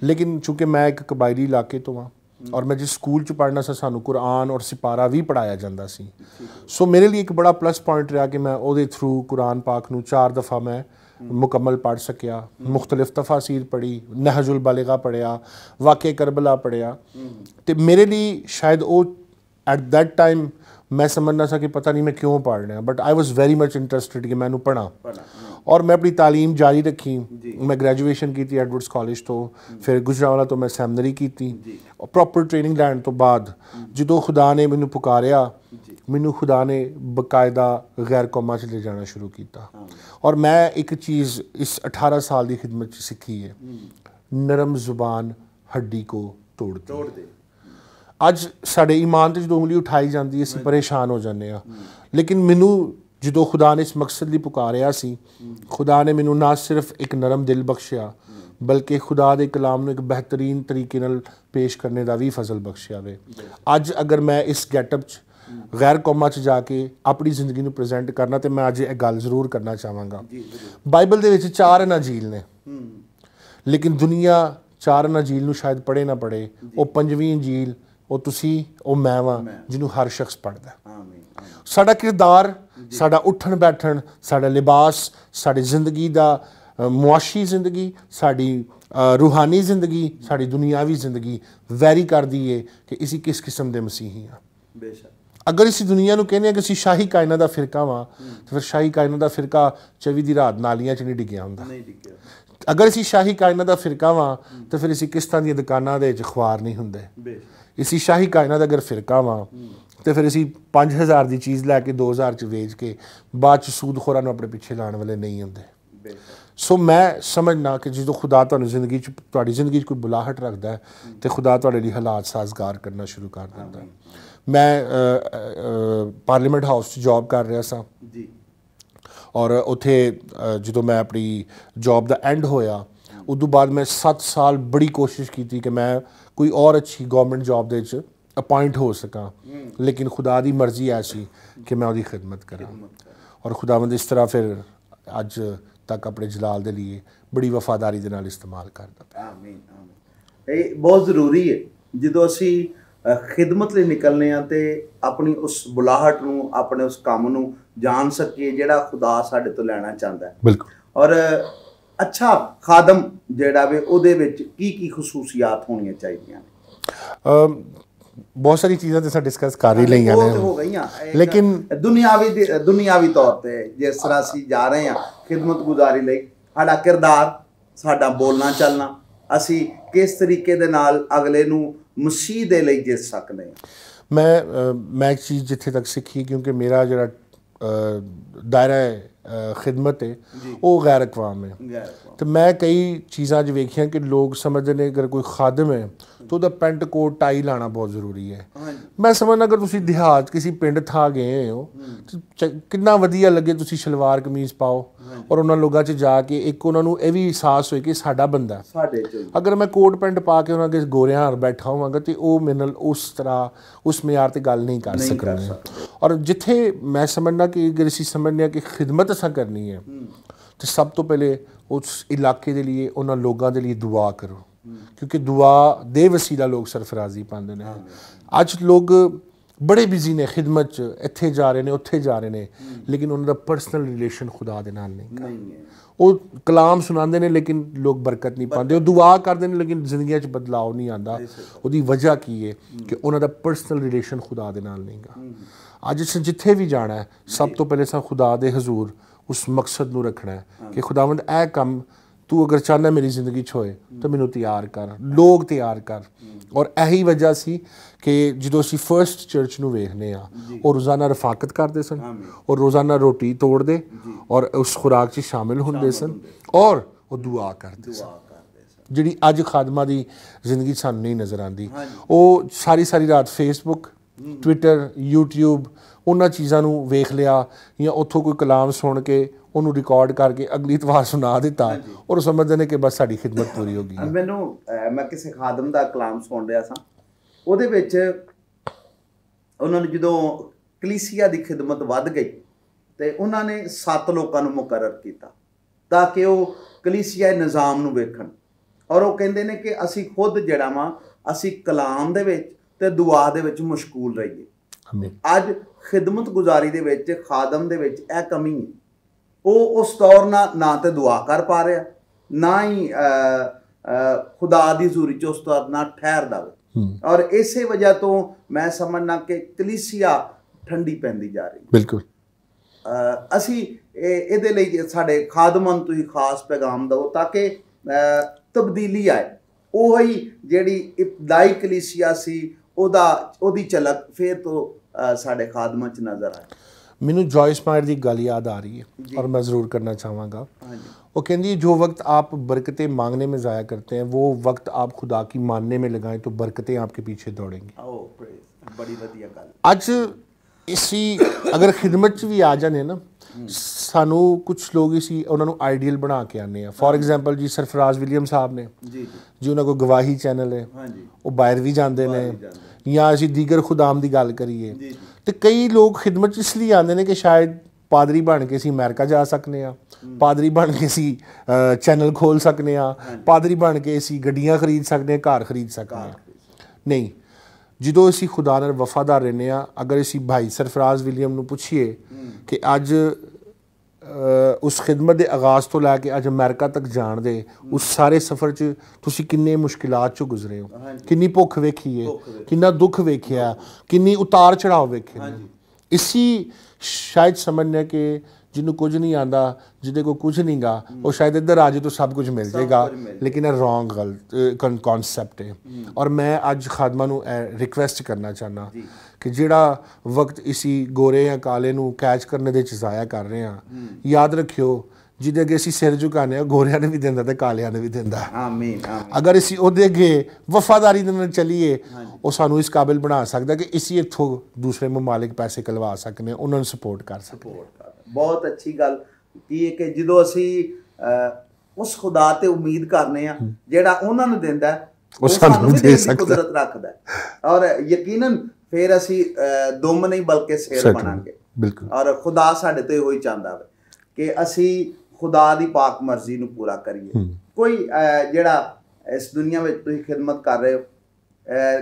ਲੇਕਿਨ ਚੂँਕਿ ਮੈਂ ਇੱਕ ਕਬਾਇਲੀ ਇਲਾਕੇ ਤੋਂ ਹਾਂ ਔਰ ਮੈਂ ਜਿਸ ਸਕੂਲ 'ਚ ਪੜ੍ਹਨਾ ਸਾਂ ਸਾਨੂੰ ਕੁਰਾਨ ਔਰ ਸਿਪਾਰਾ ਵੀ ਪੜ੍ਹਾਇਆ ਜਾਂਦਾ ਸੀ। ਸੋ ਮੇਰੇ ਲਈ ਇੱਕ ਬੜਾ ਪਲੱਸ ਪੁਆਇੰਟ ਰਿਹਾ ਕਿ ਮੈਂ ਉਹਦੇ ਥਰੂ ਕੁਰਾਨ ਪਾਕ ਨੂੰ 4 ਦਫਾ ਮੈਂ ਮੁਕੰਮਲ ਪੜ੍ਹ ਸਕਿਆ। ਮੁਖਤਲਿਫ ਤਫਾਸੀਰ ਪੜ੍ਹੀ, ਨਹਜੁਲ ਬਲਗਾ ਪੜ੍ਹਿਆ, ਵਾਕਿਆ ਕਰਬਲਾ ਪੜ੍ਹਿਆ। ਤੇ ਮੇਰੇ ਲਈ ਸ਼ਾਇਦ ਉਹ ਐਟ ਦੈਟ ਟਾਈਮ मैं समझना था कि पता नहीं मैं क्यों पढ़ रहा, but I was very much interested कि मैंने पढ़ा और मैं अपनी तालीम जारी रखी। मैं ग्रेजुएशन की थी एडवर्ड्स कॉलेज तो, फिर गुजरावाला तो मैं सैमनरी की थी और प्रॉपर ट्रेनिंग लैन तो बाद जो खुदा ने मैनू पुकारिया, मैनू खुदा ने बकायदा गैर कौमां च ले जाना शुरू किया। और मैं एक चीज़ इस 18 साल की खिदमत सीखी है, नरम जुबान हड्डी को तोड़ दे। ਅੱਜ ਸਾਡੇ ਈਮਾਨ 'ਤੇ ਜਦੋਂ ਉਂਗਲੀ ਉਠਾਈ ਜਾਂਦੀ ਅਸੀਂ ਪਰੇਸ਼ਾਨ ਹੋ ਜਾਂਦੇ ਹਾਂ, ਲੇਕਿਨ ਮੈਨੂੰ ਜਦੋਂ ਖੁਦਾ ਨੇ ਇਸ ਮਕਸਦ ਲਈ ਪੁਕਾਰਿਆ ਸੀ, ਖੁਦਾ ਨੇ ਮੈਨੂੰ ਨਾ ਸਿਰਫ ਇੱਕ ਨਰਮ ਦਿਲ ਬਖਸ਼ਿਆ ਬਲਕਿ ਖੁਦਾ ਦੇ ਕਲਾਮ ਨੂੰ ਇੱਕ ਬਿਹਤਰੀਨ ਤਰੀਕੇ ਨਾਲ ਪੇਸ਼ ਕਰਨੇ ਦਾ ਵੀ ਫਜ਼ਲ ਬਖਸ਼ਿਆ ਵੇ। ਅੱਜ ਅਗਰ ਮੈਂ ਇਸ ਗੈਟਅਪ 'ਚ ਗੈਰ ਕੌਮਾਂ 'ਚ ਜਾ ਕੇ ਆਪਣੀ ਜ਼ਿੰਦਗੀ ਨੂੰ ਪ੍ਰੈਜ਼ੈਂਟ ਕਰਨਾ ਤੇ ਮੈਂ ਅੱਜ ਇਹ ਗੱਲ ਜ਼ਰੂਰ ਕਰਨਾ ਚਾਹਾਂਗਾ। ਬਾਈਬਲ ਦੇ ਵਿੱਚ 4 ਅਨਾਜੀਲ ਨੇ, ਲੇਕਿਨ ਦੁਨੀਆ 4 ਅਨਾਜੀਲ ਨੂੰ ਸ਼ਾਇਦ ਪੜ੍ਹੇ ਨਾ ਪੜ੍ਹੇ। ਉਹ 5ਵੀਂ ਅੰਜੀਲ ਉਹ ਤੁਸੀਂ, ਉਹ ਮੈਂ ਵਾਂ ਜਿਹਨੂੰ ਹਰ ਸ਼ਖਸ ਪੜ੍ਹਦਾ। ਸਾਡਾ ਕਿਰਦਾਰ, ਸਾਡਾ ਉੱਠਣ ਬੈਠਣ, ਸਾਡਾ ਲਿਬਾਸ, ਸਾਡੀ ਜ਼ਿੰਦਗੀ ਦਾ ਮੁਆਸ਼ੀ ਜ਼ਿੰਦਗੀ, ਸਾਡੀ ਰੂਹਾਨੀ ਜ਼ਿੰਦਗੀ, ਸਾਡੀ ਦੁਨੀਆਵੀ ਜ਼ਿੰਦਗੀ ਵੈਰੀ ਕਰਦੀ ਏ ਕਿ ਅਸੀਂ ਕਿਸ ਕਿਸਮ ਦੇ ਮਸੀਹੀ ਹਾਂ। ਬੇਸ਼ੱਕ ਅਗਰ ਅਸੀਂ ਦੁਨੀਆ ਨੂੰ ਕਹਿੰਦੇ ਹਾਂ ਕਿ ਅਸੀਂ ਸ਼ਾਹੀ ਕਾਇਨਾਤ ਦਾ ਫਿਰਕਾ ਵਾਂ, ਤਾਂ ਫਿਰ ਸ਼ਾਹੀ ਕਾਇਨਾਤ ਦਾ ਫਿਰਕਾ 24 ਦੀ ਰਾਤ ਨਾਲੀਆਂ 'ਚ ਨਹੀਂ ਡਿੱਗਿਆ ਹੁੰਦਾ। ਅਗਰ ਅਸੀਂ ਸ਼ਾਹੀ ਕਾਇਨਾਤ ਦਾ ਫਿਰਕਾ ਵਾਂ ਤਾਂ ਫਿਰ ਅਸੀਂ ਕਿਸ਼ਤਾਂ ਦੀਆਂ ਦੁਕਾਨਾਂ ਦੇ ਵਿੱਚ ਖੁਆਰ ਨਹੀਂ ਹੁੰਦੇ। ਅਸੀਂ ਸ਼ਾਹੀ ਕਾਇਨਾਤ ਅਗਰ ਫਿਰਕਾ ਵਾਂ ਤੇ ਫਿਰ ਅਸੀਂ 5000 ਦੀ ਚੀਜ਼ ਲੈ ਕੇ 2000 'ਚ ਵੇਚ ਕੇ ਬਾਅਦ 'ਚ ਸੂਦਖੋਰਾਂ ਨੂੰ ਆਪਣੇ ਪਿੱਛੇ ਲਾਉਣ ਵਾਲੇ ਨਹੀਂ ਹੁੰਦੇ। ਸੋ ਮੈਂ ਸਮਝਣਾ ਕਿ ਜਦੋਂ ਖੁਦਾ ਤੁਹਾਨੂੰ ਜ਼ਿੰਦਗੀ 'ਚ, ਤੁਹਾਡੀ ਜ਼ਿੰਦਗੀ 'ਚ ਕੋਈ ਬੁਲਾਹਟ ਰੱਖਦਾ ਹੈ ਤੇ ਖੁਦਾ ਤੁਹਾਡੇ ਲਈ ਹਾਲਾਤ ਸਾਜ਼ਗਾਰ ਕਰਨਾ ਸ਼ੁਰੂ ਕਰ ਦਿੰਦਾ। ਮੈਂ ਪਾਰਲੀਮੈਂਟ ਹਾਊਸ 'ਚ ਜੋਬ ਕਰ ਰਿਹਾ ਸਾਂ ਔਰ ਉੱਥੇ ਜਦੋਂ ਮੈਂ ਆਪਣੀ ਜੋਬ ਦਾ ਐਂਡ ਹੋਇਆ ਉਦੋਂ ਬਾਅਦ ਮੈਂ 7 ਸਾਲ ਬੜੀ ਕੋਸ਼ਿਸ਼ ਕੀਤੀ ਕਿ ਮੈਂ ਕੋਈ ਔਰ ਅੱਛੀ ਗੌਰਮੈਂਟ ਜੌਬ ਦੇ ਵਿੱਚ ਅਪਾਇੰਟ ਹੋ ਸਕਾਂ, ਲੇਕਿਨ ਖੁਦਾ ਦੀ ਮਰਜ਼ੀ ਐਸੀ ਕਿ ਮੈਂ ਉਹਦੀ ਖਿਦਮਤ ਕਰਾਂ। ਔਰ ਖੁਦਾਵੰਦ ਇਸ ਤਰ੍ਹਾਂ ਫਿਰ ਅੱਜ ਤੱਕ ਆਪਣੇ ਜਲਾਲ ਦੇ ਲਈ ਬੜੀ ਵਫਾਦਾਰੀ ਦੇ ਨਾਲ ਇਸਤੇਮਾਲ ਕਰਦਾ ਪਿਆ। ਆਮੀਨ, ਆਮੀਨ। ਇਹ ਬਹੁਤ ਜ਼ਰੂਰੀ ਹੈ ਜਦੋਂ ਅਸੀਂ ਖਿਦਮਤ ਲਈ ਨਿਕਲਨੇ ਆ ਤੇ ਆਪਣੀ ਉਸ ਬੁਲਾਹਟ ਨੂੰ, ਆਪਣੇ ਉਸ ਕੰਮ ਨੂੰ ਜਾਣ ਸਕੀਏ ਜਿਹੜਾ ਖੁਦਾ ਸਾਡੇ ਤੋਂ ਲੈਣਾ ਚਾਹੁੰਦਾ। ਬਿਲਕੁਲ। ਔਰ ਅੱਛਾ ਖਾਦਮ ਜਿਹੜਾ ਵੇ ਉਹਦੇ ਵਿੱਚ ਕੀ ਕੀ ਖਸੂਸੀਆਤ ਹੋਣੀਆਂ ਚਾਹੀਦੀਆਂ ਨੇ? ਬਹੁਤ ਸਾਰੀ ਚੀਜ਼ਾਂ ਤੇ ਡਿਸਕਸ ਕਰ ਹੀ ਲਈਆਂ ਨੇ, ਹੋ ਗਈਆਂ, ਲੇਕਿਨ ਦੁਨਿਆਵੀ ਤੌਰ ਤੇ ਜਿਸ ਤਰ੍ਹਾਂ ਅਸੀਂ ਜਾ ਰਹੇ ਹਾਂ ਖਿਦਮਤ ਗੁਜ਼ਾਰੀ ਲਈ, ਸਾਡਾ ਕਿਰਦਾਰ, ਸਾਡਾ ਬੋਲਣਾ ਚੱਲਣਾ, ਅਸੀਂ ਕਿਸ ਤਰੀਕੇ ਦੇ ਨਾਲ ਅਗਲੇ ਨੂੰ ਮਸੀਹ ਦੇ ਲਈ ਜਿੱਤ ਸਕਦੇ ਹਾਂ। ਮੈਂ ਇੱਕ ਚੀਜ਼ ਜਿੱਥੇ ਤੱਕ ਸਿੱਖੀ, ਕਿਉਂਕਿ ਮੇਰਾ ਜਿਹੜਾ ਦਾਇਰਾ ਖਿਦਮਤ ਹੈ ਉਹ ਗੈਰ ਅਕਵਾਮ ਹੈ, ਤੇ ਮੈਂ ਕਈ ਚੀਜ਼ਾਂ 'ਚ ਵੇਖੀਆਂ ਕਿ ਲੋਕ ਸਮਝਦੇ ਨੇ ਅਗਰ ਕੋਈ ਖਾਦਮ ਹੈ ਤਾਂ ਉਹਦਾ ਪੈਂਟ ਕੋਟ ਟਾਈ ਲਾਉਣਾ ਬਹੁਤ ਜ਼ਰੂਰੀ ਹੈ। ਮੈਂ ਸਮਝਦਾ ਅਗਰ ਤੁਸੀਂ ਦਿਹਾਤ ਕਿਸੇ ਪਿੰਡ ਥਾਂ ਗਏ ਹੋ ਕਿੰਨਾ ਵਧੀਆ ਲੱਗੇ ਤੁਸੀਂ ਸ਼ਲਵਾਰ ਕਮੀਜ਼ ਪਾਓ ਔਰ ਉਹਨਾਂ ਲੋਕਾਂ 'ਚ ਜਾ ਕੇ ਇੱਕ ਉਹਨਾਂ ਨੂੰ ਇਹ ਵੀ ਅਹਿਸਾਸ ਹੋਏ ਕਿ ਸਾਡਾ ਬੰਦਾ ਸਾਡੇ। ਅਗਰ ਮੈਂ ਕੋਟ ਪੈਂਟ ਪਾ ਕੇ ਉਹਨਾਂ ਦੇ ਗੋਰਿਆਂ ਹਾਰ ਬੈਠਾ ਹੋਵਾਂਗਾ ਤੇ ਉਹ ਮੇਰੇ ਨਾਲ ਉਸ ਤਰ੍ਹਾਂ ਉਸ ਮਿਆਰ 'ਤੇ ਗੱਲ ਨਹੀਂ ਕਰ ਸਕਦੇ। ਔਰ ਜਿੱਥੇ ਮੈਂ ਸਮਝਦਾ ਕਿ ਅਗਰ ਅਸੀਂ ਸਮਝਦੇ ਹਾਂ ਕਿ ਖਿਦਮਤ ਅਸਾਂ ਕਰਨੀ ਹੈ तो सब तो पहले उस इलाके के लिए उन्होंने लोगों के लिए दुआ करो, क्योंकि दुआ दे वसीला लोग सरफराजी पाते हैं। अज लोग बड़े बिजी ने खिदमत च, इत्थे जा रहे हैं उत्थे जा रहे हैं, लेकिन उन्होंने पर्सनल रिलेशन खुदा दे नाल नहीं है। वो कलाम सुनाते हैं लेकिन लोग बरकत नहीं पाते, वो दुआ करते हैं लेकिन जिंदगी च बदलाव नहीं आता। उसकी वजह की है कि उन्होंने पर्सनल रिलेशन खुदा दे नाल नहीं गा। अज अस जिथे भी जाना है सब तो पहले अस खुदा दे हजूर उस मकसद नूं रखना है कि खुदावंद ऐ काम तू अगर चाहना मेरी जिंदगी च होए तो मैनू तैयार कर, लोग तैयार कर। और यही वजह सी कि जो असीं फर्स्ट चर्च नूं वेखने आ वो रोज़ाना रफाकत करते सन और रोज़ाना रोटी तोड़ते और उस खुराक च शामिल होंदे सन और वो दुआ करते सन। ਜਿਹੜੀ ਅੱਜ ਖਾਦਮਾਂ ਦੀ ਜ਼ਿੰਦਗੀ ਸਾਨੂੰ ਨਹੀਂ ਨਜ਼ਰ ਆਉਂਦੀ। ਉਹ ਸਾਰੀ ਰਾਤ ਫੇਸਬੁੱਕ, ਟਵਿੱਟਰ, ਯੂਟਿਊਬ ਉਹਨਾਂ ਚੀਜ਼ਾਂ ਨੂੰ ਵੇਖ ਲਿਆ ਜਾਂ ਉੱਥੋਂ ਕੋਈ ਕਲਾਮ ਸੁਣ ਕੇ ਉਹਨੂੰ ਰਿਕਾਰਡ ਕਰਕੇ ਅਗਲੀ ਇਤਵਾਰ ਸੁਣਾ ਦਿੱਤਾ ਔਰ ਸਮਝਦੇ ਨੇ ਕਿ ਬਸ ਸਾਡੀ ਖਿਦਮਤ ਪੂਰੀ ਹੋ ਗਈ। ਮੈਂ ਕਿਸੇ ਖਾਦਮ ਦਾ ਕਲਾਮ ਸੁਣ ਰਿਹਾ ਸਾਂ, ਉਹਦੇ ਵਿੱਚ ਉਹਨਾਂ ਨੂੰ ਜਦੋਂ ਕਲੀਸੀਆ ਦੀ ਖਿਦਮਤ ਵੱਧ ਗਈ ਤੇ ਉਹਨਾਂ ਨੇ 7 ਲੋਕਾਂ ਨੂੰ ਮੁਕਰਰ ਕੀਤਾ ਤਾਂ ਕਿ ਉਹ ਕਲੀਸੀਆ ਨਿਜ਼ਾਮ ਨੂੰ ਵੇਖਣ। ਔਰ ਉਹ ਕਹਿੰਦੇ ਨੇ ਕਿ ਅਸੀਂ ਖੁਦ ਜਿਹੜਾ ਵਾ ਅਸੀਂ ਕਲਾਮ ਦੇ ਵਿੱਚ ਤੇ ਦੁਆ ਦੇ ਵਿੱਚ ਮਸ਼ਗੂਲ ਰਹੀਏ। ਅੱਜ ਖਿਦਮਤ ਗੁਜ਼ਾਰੀ ਦੇ ਵਿੱਚ ਖਾਦਮ ਦੇ ਵਿੱਚ ਇਹ ਕਮੀ ਹੈ, ਉਹ ਉਸ ਤੌਰ ਨਾ ਤੇ ਦੁਆ ਕਰ ਪਾ ਰਿਹਾ, ਨਾ ਹੀ ਖੁਦਾ ਦੀ ਹਜ਼ੂਰੀ 'ਚ ਉਸ ਤੌਰ ਨਾਲ ਠਹਿਰਦਾ ਵੇ। ਔਰ ਇਸੇ ਵਜ੍ਹਾ ਤੋਂ ਮੈਂ ਸਮਝਣਾ ਕਿ ਕਲੀਸੀਆ ਠੰਡੀ ਪੈਂਦੀ ਜਾ ਰਹੀ। ਬਿਲਕੁਲ। ਅਸੀਂ ਇਹਦੇ ਲਈ ਸਾਡੇ ਖਾਦਮਾਂ ਨੂੰ ਤੁਸੀਂ ਖਾਸ ਪੈਗਾਮ ਦਿਓ ਤਾਂ ਕਿ ਤਬਦੀਲੀ ਆਏ। ਉਹੀ ਜਿਹੜੀ ਇਬਤਦਾਈ ਕਲੀਸੀਆ ਸੀ ਉਹਦੀ ਝਲਕ ਫਿਰ ਤੋਂ ਸਾਡੇ ਖਾਦਮਾਂ 'ਚ ਨਜ਼ਰ ਆਏ। ਮੈਨੂੰ ਜॉयस मायर ਦੀ ਗੱਲ याद आ रही है और मैं ज़रूर करना चाहूँगा। वो कहती है जो वक्त आप बरकतें मांगने में ज़ाया करते हैं वो वक्त आप खुदा की मानने में लगाएं तो बरकतें आपके पीछे दौड़ेंगी। बड़ी वधिया गल। अज इसी अगर खिदमत भी आ जाने ना सानू कुछ लोग इसी उन्होंने आइडियल बना के आने हैं। फॉर एग्जाम्पल जी सरफराज विलियम साहब ने जी उन्होंने को गवाही चैनल है वो बाहर भी जाते हैं या असी दीगर खुदाम की गल करिए तो कई लोग खिदमत इसलिए आते हैं कि शायद पादरी बन के असी अमेरिका जा सकते हैं, पादरी बन के असी चैनल खोल सकते हैं, पादरी बन के असी गड्डियां खरीद सकते हैं, घर खरीद सकते हैं। नहीं, ਜਦੋਂ ਅਸੀਂ ਖੁਦਾ ਨਾਲ ਵਫਾਦਾਰ ਰਹਿੰਦੇ ਹਾਂ, ਅਗਰ ਅਸੀਂ ਭਾਈ ਸਰਫਰਾਜ਼ ਵਿਲੀਅਮ ਨੂੰ ਪੁੱਛੀਏ ਕਿ ਅੱਜ ਉਸ ਖਿਦਮਤ ਦੇ ਆਗਾਜ਼ ਤੋਂ ਲੈ ਕੇ ਅੱਜ ਅਮਰੀਕਾ ਤੱਕ ਜਾਣ ਦੇ ਉਸ ਸਾਰੇ ਸਫ਼ਰ 'ਚ ਤੁਸੀਂ ਕਿੰਨੇ ਮੁਸ਼ਕਿਲਾਤ 'ਚੋਂ ਗੁਜ਼ਰੇ ਹੋ, ਕਿੰਨੀ ਭੁੱਖ ਵੇਖੀ ਹੈ, ਕਿੰਨਾ ਦੁੱਖ ਵੇਖਿਆ, ਕਿੰਨੀ ਉਤਾਰ ਚੜਾਅ ਵੇਖੇ ਨੇ। ਇਸੀ ਸ਼ਾਇਦ ਸਮਝਦੇ ਕਿ ਜਿਹਨੂੰ ਕੁਝ ਨਹੀਂ ਆਉਂਦਾ, ਜਿਹਦੇ ਕੋਲ ਕੁਝ ਨਹੀਂ ਗਾ, ਉਹ ਸ਼ਾਇਦ ਇੱਧਰ ਆ ਜਾਏ ਤਾਂ ਸਭ ਕੁਝ ਮਿਲ ਜਾਏਗਾ, ਲੇਕਿਨ ਇਹ ਰੋਂਗ ਗਲਤ ਕਨਸੈਪਟ ਹੈ। ਔਰ ਮੈਂ ਅੱਜ ਖਾਦਮਾਂ ਨੂੰ ਰਿਕੁਐਸਟ ਕਰਨਾ ਚਾਹੁੰਦਾ ਕਿ ਜਿਹੜਾ ਵਕਤ ਇਸੀ ਗੋਰੇ ਜਾਂ ਕਾਲੇ ਨੂੰ ਕੈਚ ਕਰਨ ਦੇ 'ਚ ਜ਼ਾਇਆ ਕਰ ਰਹੇ ਹਾਂ, ਯਾਦ ਰੱਖਿਓ ਜਿਹਦੇ ਅੱਗੇ ਅਸੀਂ ਸਿਰ ਝੁਕਾਉਂਦੇ ਹਾਂ ਗੋਰਿਆਂ ਨੇ ਵੀ ਦਿੰਦਾ ਤੇ ਕਾਲਿਆਂ ਨੇ ਵੀ ਦਿੰਦਾ। ਅਗਰ ਅਸੀਂ ਉਹਦੇ ਅੱਗੇ ਵਫਾਦਾਰੀ ਦੇ ਨਾਲ ਚੱਲੀਏ ਉਹ ਸਾਨੂੰ ਇਸ ਕਾਬਿਲ ਬਣਾ ਸਕਦਾ ਕਿ ਅਸੀਂ ਇੱਥੋਂ ਦੂਸਰੇ ਮਮਾਲਿਕ ਪੈਸੇ ਕਲਵਾ ਸਕਨੇ, ਉਹਨਾਂ ਨੂੰ ਸਪੋਰਟ ਕਰ ਸਕਨੇ। ਬਹੁਤ ਅੱਛੀ ਗੱਲ ਕੀ ਹੈ ਕਿ ਜਦੋਂ ਅਸੀਂ ਉਸ ਖੁਦਾ ਤੇ ਉਮੀਦ ਕਰਨੇ ਆ ਜਿਹੜਾ ਉਹਨਾਂ ਨੂੰ ਦਿੰਦਾ ਉਹ ਸਾਨੂੰ ਦੇ ਸਕਦਾ, ਕੁਦਰਤ ਰੱਖਦਾ ਔਰ ਯਕੀਨਨ ਫਿਰ ਅਸੀਂ ਦੁਮ ਨਹੀਂ ਬਲਕਿ ਸਿਰ ਬਣਾਂਗੇ। ਬਿਲਕੁਲ। ਔਰ ਖੁਦਾ ਸਾਡੇ ਤੋਂ ਇਹੋ ਹੀ ਚਾਹੁੰਦਾ ਵਾ ਕਿ ਅਸੀਂ ਖੁਦਾ ਦੀ ਪਾਕ ਮਰਜ਼ੀ ਨੂੰ ਪੂਰਾ ਕਰੀਏ। ਕੋਈ ਜਿਹੜਾ ਇਸ ਦੁਨੀਆ ਵਿੱਚ ਤੁਸੀਂ ਖਿਦਮਤ ਕਰ ਰਹੇ ਹੋ,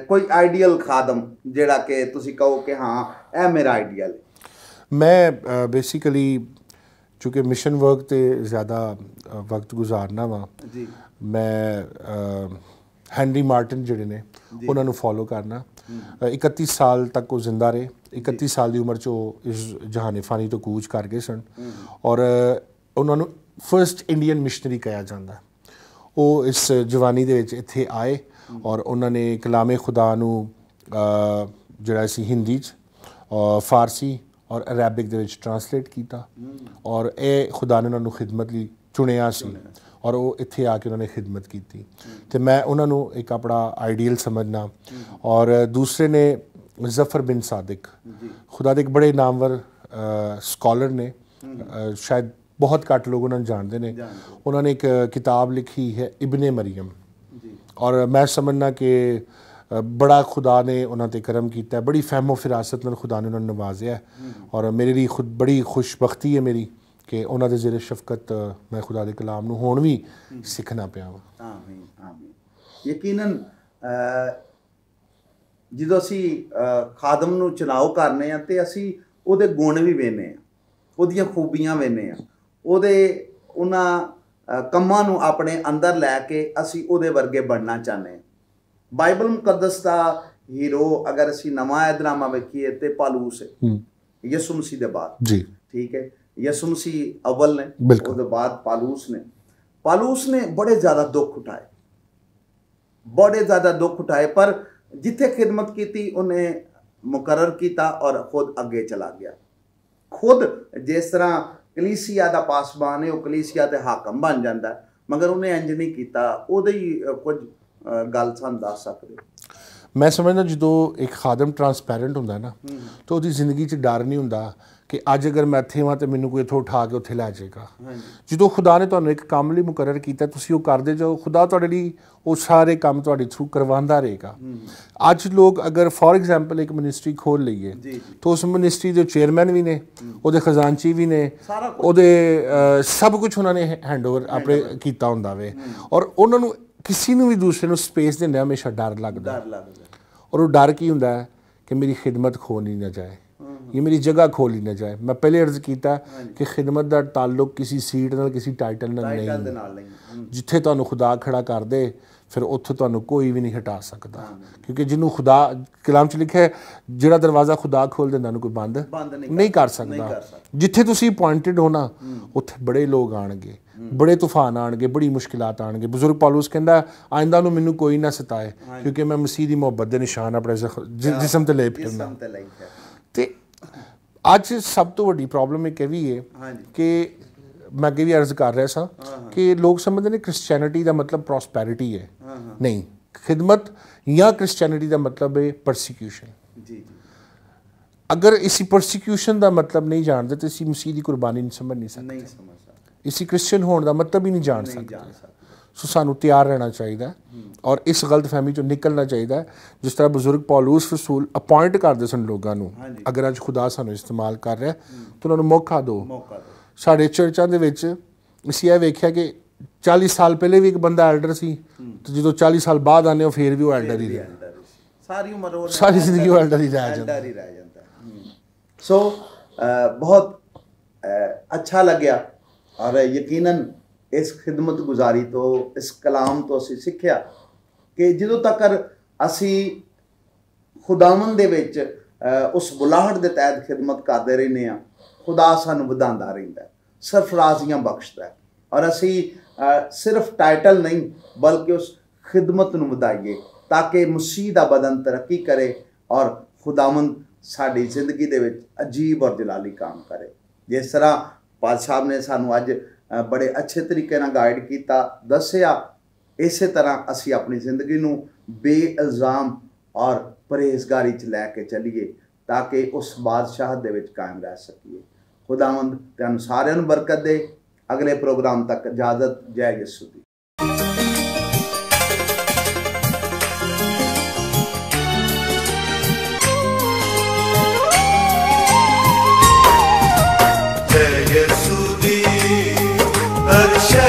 ਕੋਈ ਆਈਡੀਅਲ ਖਾਦਮ ਜਿਹੜਾ ਕਿ ਤੁਸੀਂ ਕਹੋ ਕਿ ਹਾਂ ਇਹ ਮੇਰਾ ਆਈਡੀਅਲ ਹੈ? मैं बेसिकली चूँकि मिशन वर्क ते ज़्यादा वक्त गुजारना वा, मैं हैनरी मार्टिन जिहड़े ने उन्होंने फॉलो करना। 31 साल तक वो जिंदा रहे, 31 साल की उम्र च इस जहाने फानी तो कूच कर गए सन और उन्होंने फर्स्ट इंडियन मिशनरी कहा जाता। वो इस जवानी दे विच इत्थे आए और उन्होंने कलामे खुदा नू जिहड़ा सी हिंदी च फारसी और अरैबिक ਦੇ ਵਿੱਚ ਟਰਾਂਸਲੇਟ ਕੀਤਾ ਔਰ ਇਹ ਖੁਦਾ ਨੇ ਉਹਨਾਂ ਨੂੰ ਖਿਦਮਤ ਲਈ ਚੁਣਿਆ ਸੀ ਔਰ ਉਹ ਇੱਥੇ ਆ ਕੇ ਉਹਨਾਂ ਨੇ ਖਿਦਮਤ ਕੀਤੀ ਤੇ ਮੈਂ ਉਹਨਾਂ ਨੂੰ ਇੱਕ ਆਪਣਾ ਆਈਡੀਅਲ ਸਮਝਣਾ। ਔਰ ਦੂਸਰੇ ਨੇ ਜ਼ਫਰ ਬਿਨ ਸਾਦਿਕ, ਖੁਦਾ ਦੇ ਇੱਕ ਬੜੇ ਨਾਮਵਰ ਸਕਾਲਰ ਨੇ, ਸ਼ਾਇਦ ਬਹੁਤ ਘੱਟ ਲੋਕ ਉਹਨਾਂ ਨੂੰ ਜਾਣਦੇ ਨੇ। ਉਹਨਾਂ ਨੇ ਇੱਕ ਕਿਤਾਬ ਲਿਖੀ ਹੈ ਇਬਨ ਮਰੀਮ ਔਰ ਮੈਂ ਸਮਝਣਾ ਕਿ बड़ा खुदा ने उन्होंने करम किया, बड़ी फहमो फिरासत में खुदा ने उन्होंने नवाजिया और मेरे लिए खुद बड़ी खुशबख्ती है मेरी कि उन्होंने ज़ेरे शफकत मैं खुदा के कलाम नूं हुण भी सीखना पिया। आमीन आमीन। यकीनन ਜਦੋਂ ਅਸੀਂ ਖਾਦਮ ਨੂੰ ਚੁਣਾਵ ਕਰਨੇ ਆ ਤੇ ਅਸੀਂ ਉਹਦੇ ਗੁਣ ਵੀ ਵੇਖਨੇ ਆ, ਉਹਦੀਆਂ ਖੂਬੀਆਂ ਵੇਖਨੇ ਆ, ਉਹਨਾਂ ਕੰਮਾਂ ਨੂੰ ਆਪਣੇ ਅੰਦਰ ਲੈ ਕੇ ਅਸੀਂ ਉਹਦੇ ਵਰਗੇ ਬਣਨਾ ਚਾਹੁੰਦੇ ਹਾਂ। ਬਾਈਬਲ ਮੁਕੱਦਸ ਦਾ ਹੀਰੋ ਅਗਰ ਅਸੀਂ ਨਵਾਂ ਐਦਨਾਮਾ ਵੇਖੀਏ ਤੇ ਪਾਲੂਸ ਹੈ, ਯਿਸੂ ਮਸੀਹ ਦੇ ਬਾਅਦ ਜੀ, ਠੀਕ ਹੈ। ਯਿਸੂ ਮਸੀਹ ਅਵਲ ਨੇ, ਉਹਦੇ ਬਾਅਦ ਪਾਲੂਸ ਨੇ ਬੜੇ ਜ਼ਿਆਦਾ ਦੁੱਖ ਉਠਾਏ, ਬੜੇ ਜ਼ਿਆਦਾ ਦੁੱਖ ਉਠਾਏ, ਪਰ ਜਿੱਥੇ ਖਿਦਮਤ ਕੀਤੀ ਉਹਨੇ ਮੁਕਰਰ ਕੀਤਾ ਔਰ ਖੁਦ ਅੱਗੇ ਚਲਾ ਗਿਆ। ਖੁਦ ਜਿਸ ਤਰ੍ਹਾਂ ਕਲੀਸੀਆ ਦਾ ਪਾਸਬਾਨ ਹੈ ਉਹ ਕਲੀਸੀਆ ਤੇ ਹਾਕਮ ਬਣ ਜਾਂਦਾ, मगर उन्हें इंज नहीं किया, ਉਹਦੇ ਹੀ ਕੁਝ ਗੱਲ ਸਾਨੂੰ ਦੱਸ ਸਕਦੇ ਹੋ? मैं समझदा जो एक खादम ट्रांसपेरेंट होंदा ना तो ਉਹਦੀ ਜ਼ਿੰਦਗੀ 'ਚ ਡਰ ਨਹੀਂ ਹੁੰਦਾ कि अज अगर मैं ਇੱਥੇ ਹਾਂ तो ਮੈਨੂੰ ਕੋਈ ਇੱਥੋਂ उठा के ਉੱਥੇ ਲੈ ਜਾਏਗਾ। ਜਦੋਂ खुदा ने ਤੁਹਾਨੂੰ ਇੱਕ ਕੰਮ ਲਈ ਮੁਕਰਰ ਕੀਤਾ ਤੁਸੀਂ ਉਹ ਕਰਦੇ ਜਾਓ, खुदा ਤੁਹਾਡੇ ਲਈ ਉਹ ਸਾਰੇ ਕੰਮ ਤੁਹਾਡੇ ਥਰੂ ਕਰਵਾਉਂਦਾ ਰਹੇਗਾ। ਅੱਜ ਲੋਕ अगर फॉर एग्जांपल एक मिनिस्ट्री खोल ਲਈਏ तो उस मिनिस्ट्री ਦੇ ਚੇਅਰਮੈਨ ਵੀ ਨੇ, ਉਹਦੇ ਖਜ਼ਾਨਚੀ ਵੀ ਨੇ, ਉਹਦੇ ਸਭ ਕੁਝ ਉਹਨਾਂ ਨੇ ਹੈਂਡਓਵਰ ਆਪਣੇ ਕੀਤਾ ਹੁੰਦਾ ਵੇ, ਔਰ ਉਹਨਾਂ ਨੂੰ किसी ਨੂੰ ਵੀ दूसरे ਨੂੰ स्पेस देने हमेशा डर लगता। और वो डर की होंदा है कि मेरी खिदमत खो नहीं ना जाए, ये मेरी जगह खो ली ना जाए। मैं पहले अर्ज किया कि खिदमत का ताल्लुक किसी सीट नाल किसी टाइटल नाल नहीं, जिथे तुहानू खुदा खड़ा कर दे फिर उत्थे तुहानू कोई भी नहीं हटा सकता, क्योंकि जिन्हों खुदा कलाम च लिखा है जिहड़ा दरवाज़ा खुदा खोल देंदा उहनू कोई बंद नहीं कर सकता। जिथे तुसीं अपॉइंटेड हो ना उत्थे बड़े लोग आणगे, बड़े तूफान आएंगे, बड़ी मुश्किलात आएंगे। बुजुर्ग पौलुस कहता आइंदा नूं मैनू कोई ना सताए क्योंकि मैं मसीह की मुहब्बत के निशान अपने जिसम ते ले फिरना। ते अज सब तो वड्डी प्रॉब्लम एक भी है कि मैं अगे भी अर्ज कर रहा सा कि लोग समझते हैं क्रिश्चियनिटी का मतलब प्रॉस्पैरिटी है। नहीं, खिदमत या क्रिश्चियनिटी का मतलब है परसिक्यूशन। अगर इसी परसिक्यूशन का मतलब नहीं जानते तो इसी मसीह की कुर्बानी नहीं समझ नहीं सकते, इसी क्रिश्चियन होने का मतलब ही नहीं जान सकते। सो सानू तैयार रहना चाहिए और इस गलत फहमी चो निकलना चाहिए। जिस तरह बुजुर्ग पौलुस रसूल अपॉइंट करते सन लोगों नू, अगर अज खुदा सानू इस्तेमाल कर रहा तो उन्होंने मौका दो। साढ़े चर्चा दे विच असीं यह वेख्या कि 40 साल पहले भी एक बंदा एल्डर सी, तो जो 40 साल बाद आने फिर भी वो एल्डर ही रहा, सारी उम्र सारी जिंदगी वो एल्डर ही रह जाता। सो बहुत अच्छा लग्या और यकीनन इस खिदमत गुजारी तो इस कलाम तो असी सीखिया कि जो तक असी खुदावन दे विच उस बुलाहट के तहत खिदमत करते रहने हैं, खुदा सानू वधांदा रहिंदा है, सरफराजियां बख्शदा है, और असी सिर्फ टाइटल नहीं बल्कि उस खिदमत नू वधाइए ताकि मसीह दा बदन तरक्की करे और खुदावन साडी जिंदगी दे विच अजीब और जलाली काम करे। जिस तरह पाल साहब ने सानू अज बड़े अच्छे तरीके नाल गाइड किया दसिया, इस तरह असी अपनी जिंदगी नू बेइल्जाम और परहेजगारी च लैके चलीए ताकि उस बादशाह दे विच कायम रह सकीए। खुदावंद तुहानू सारिआं नू बरकत दे। अगले प्रोग्राम तक इजाजत। जय यीशु दी। Arshad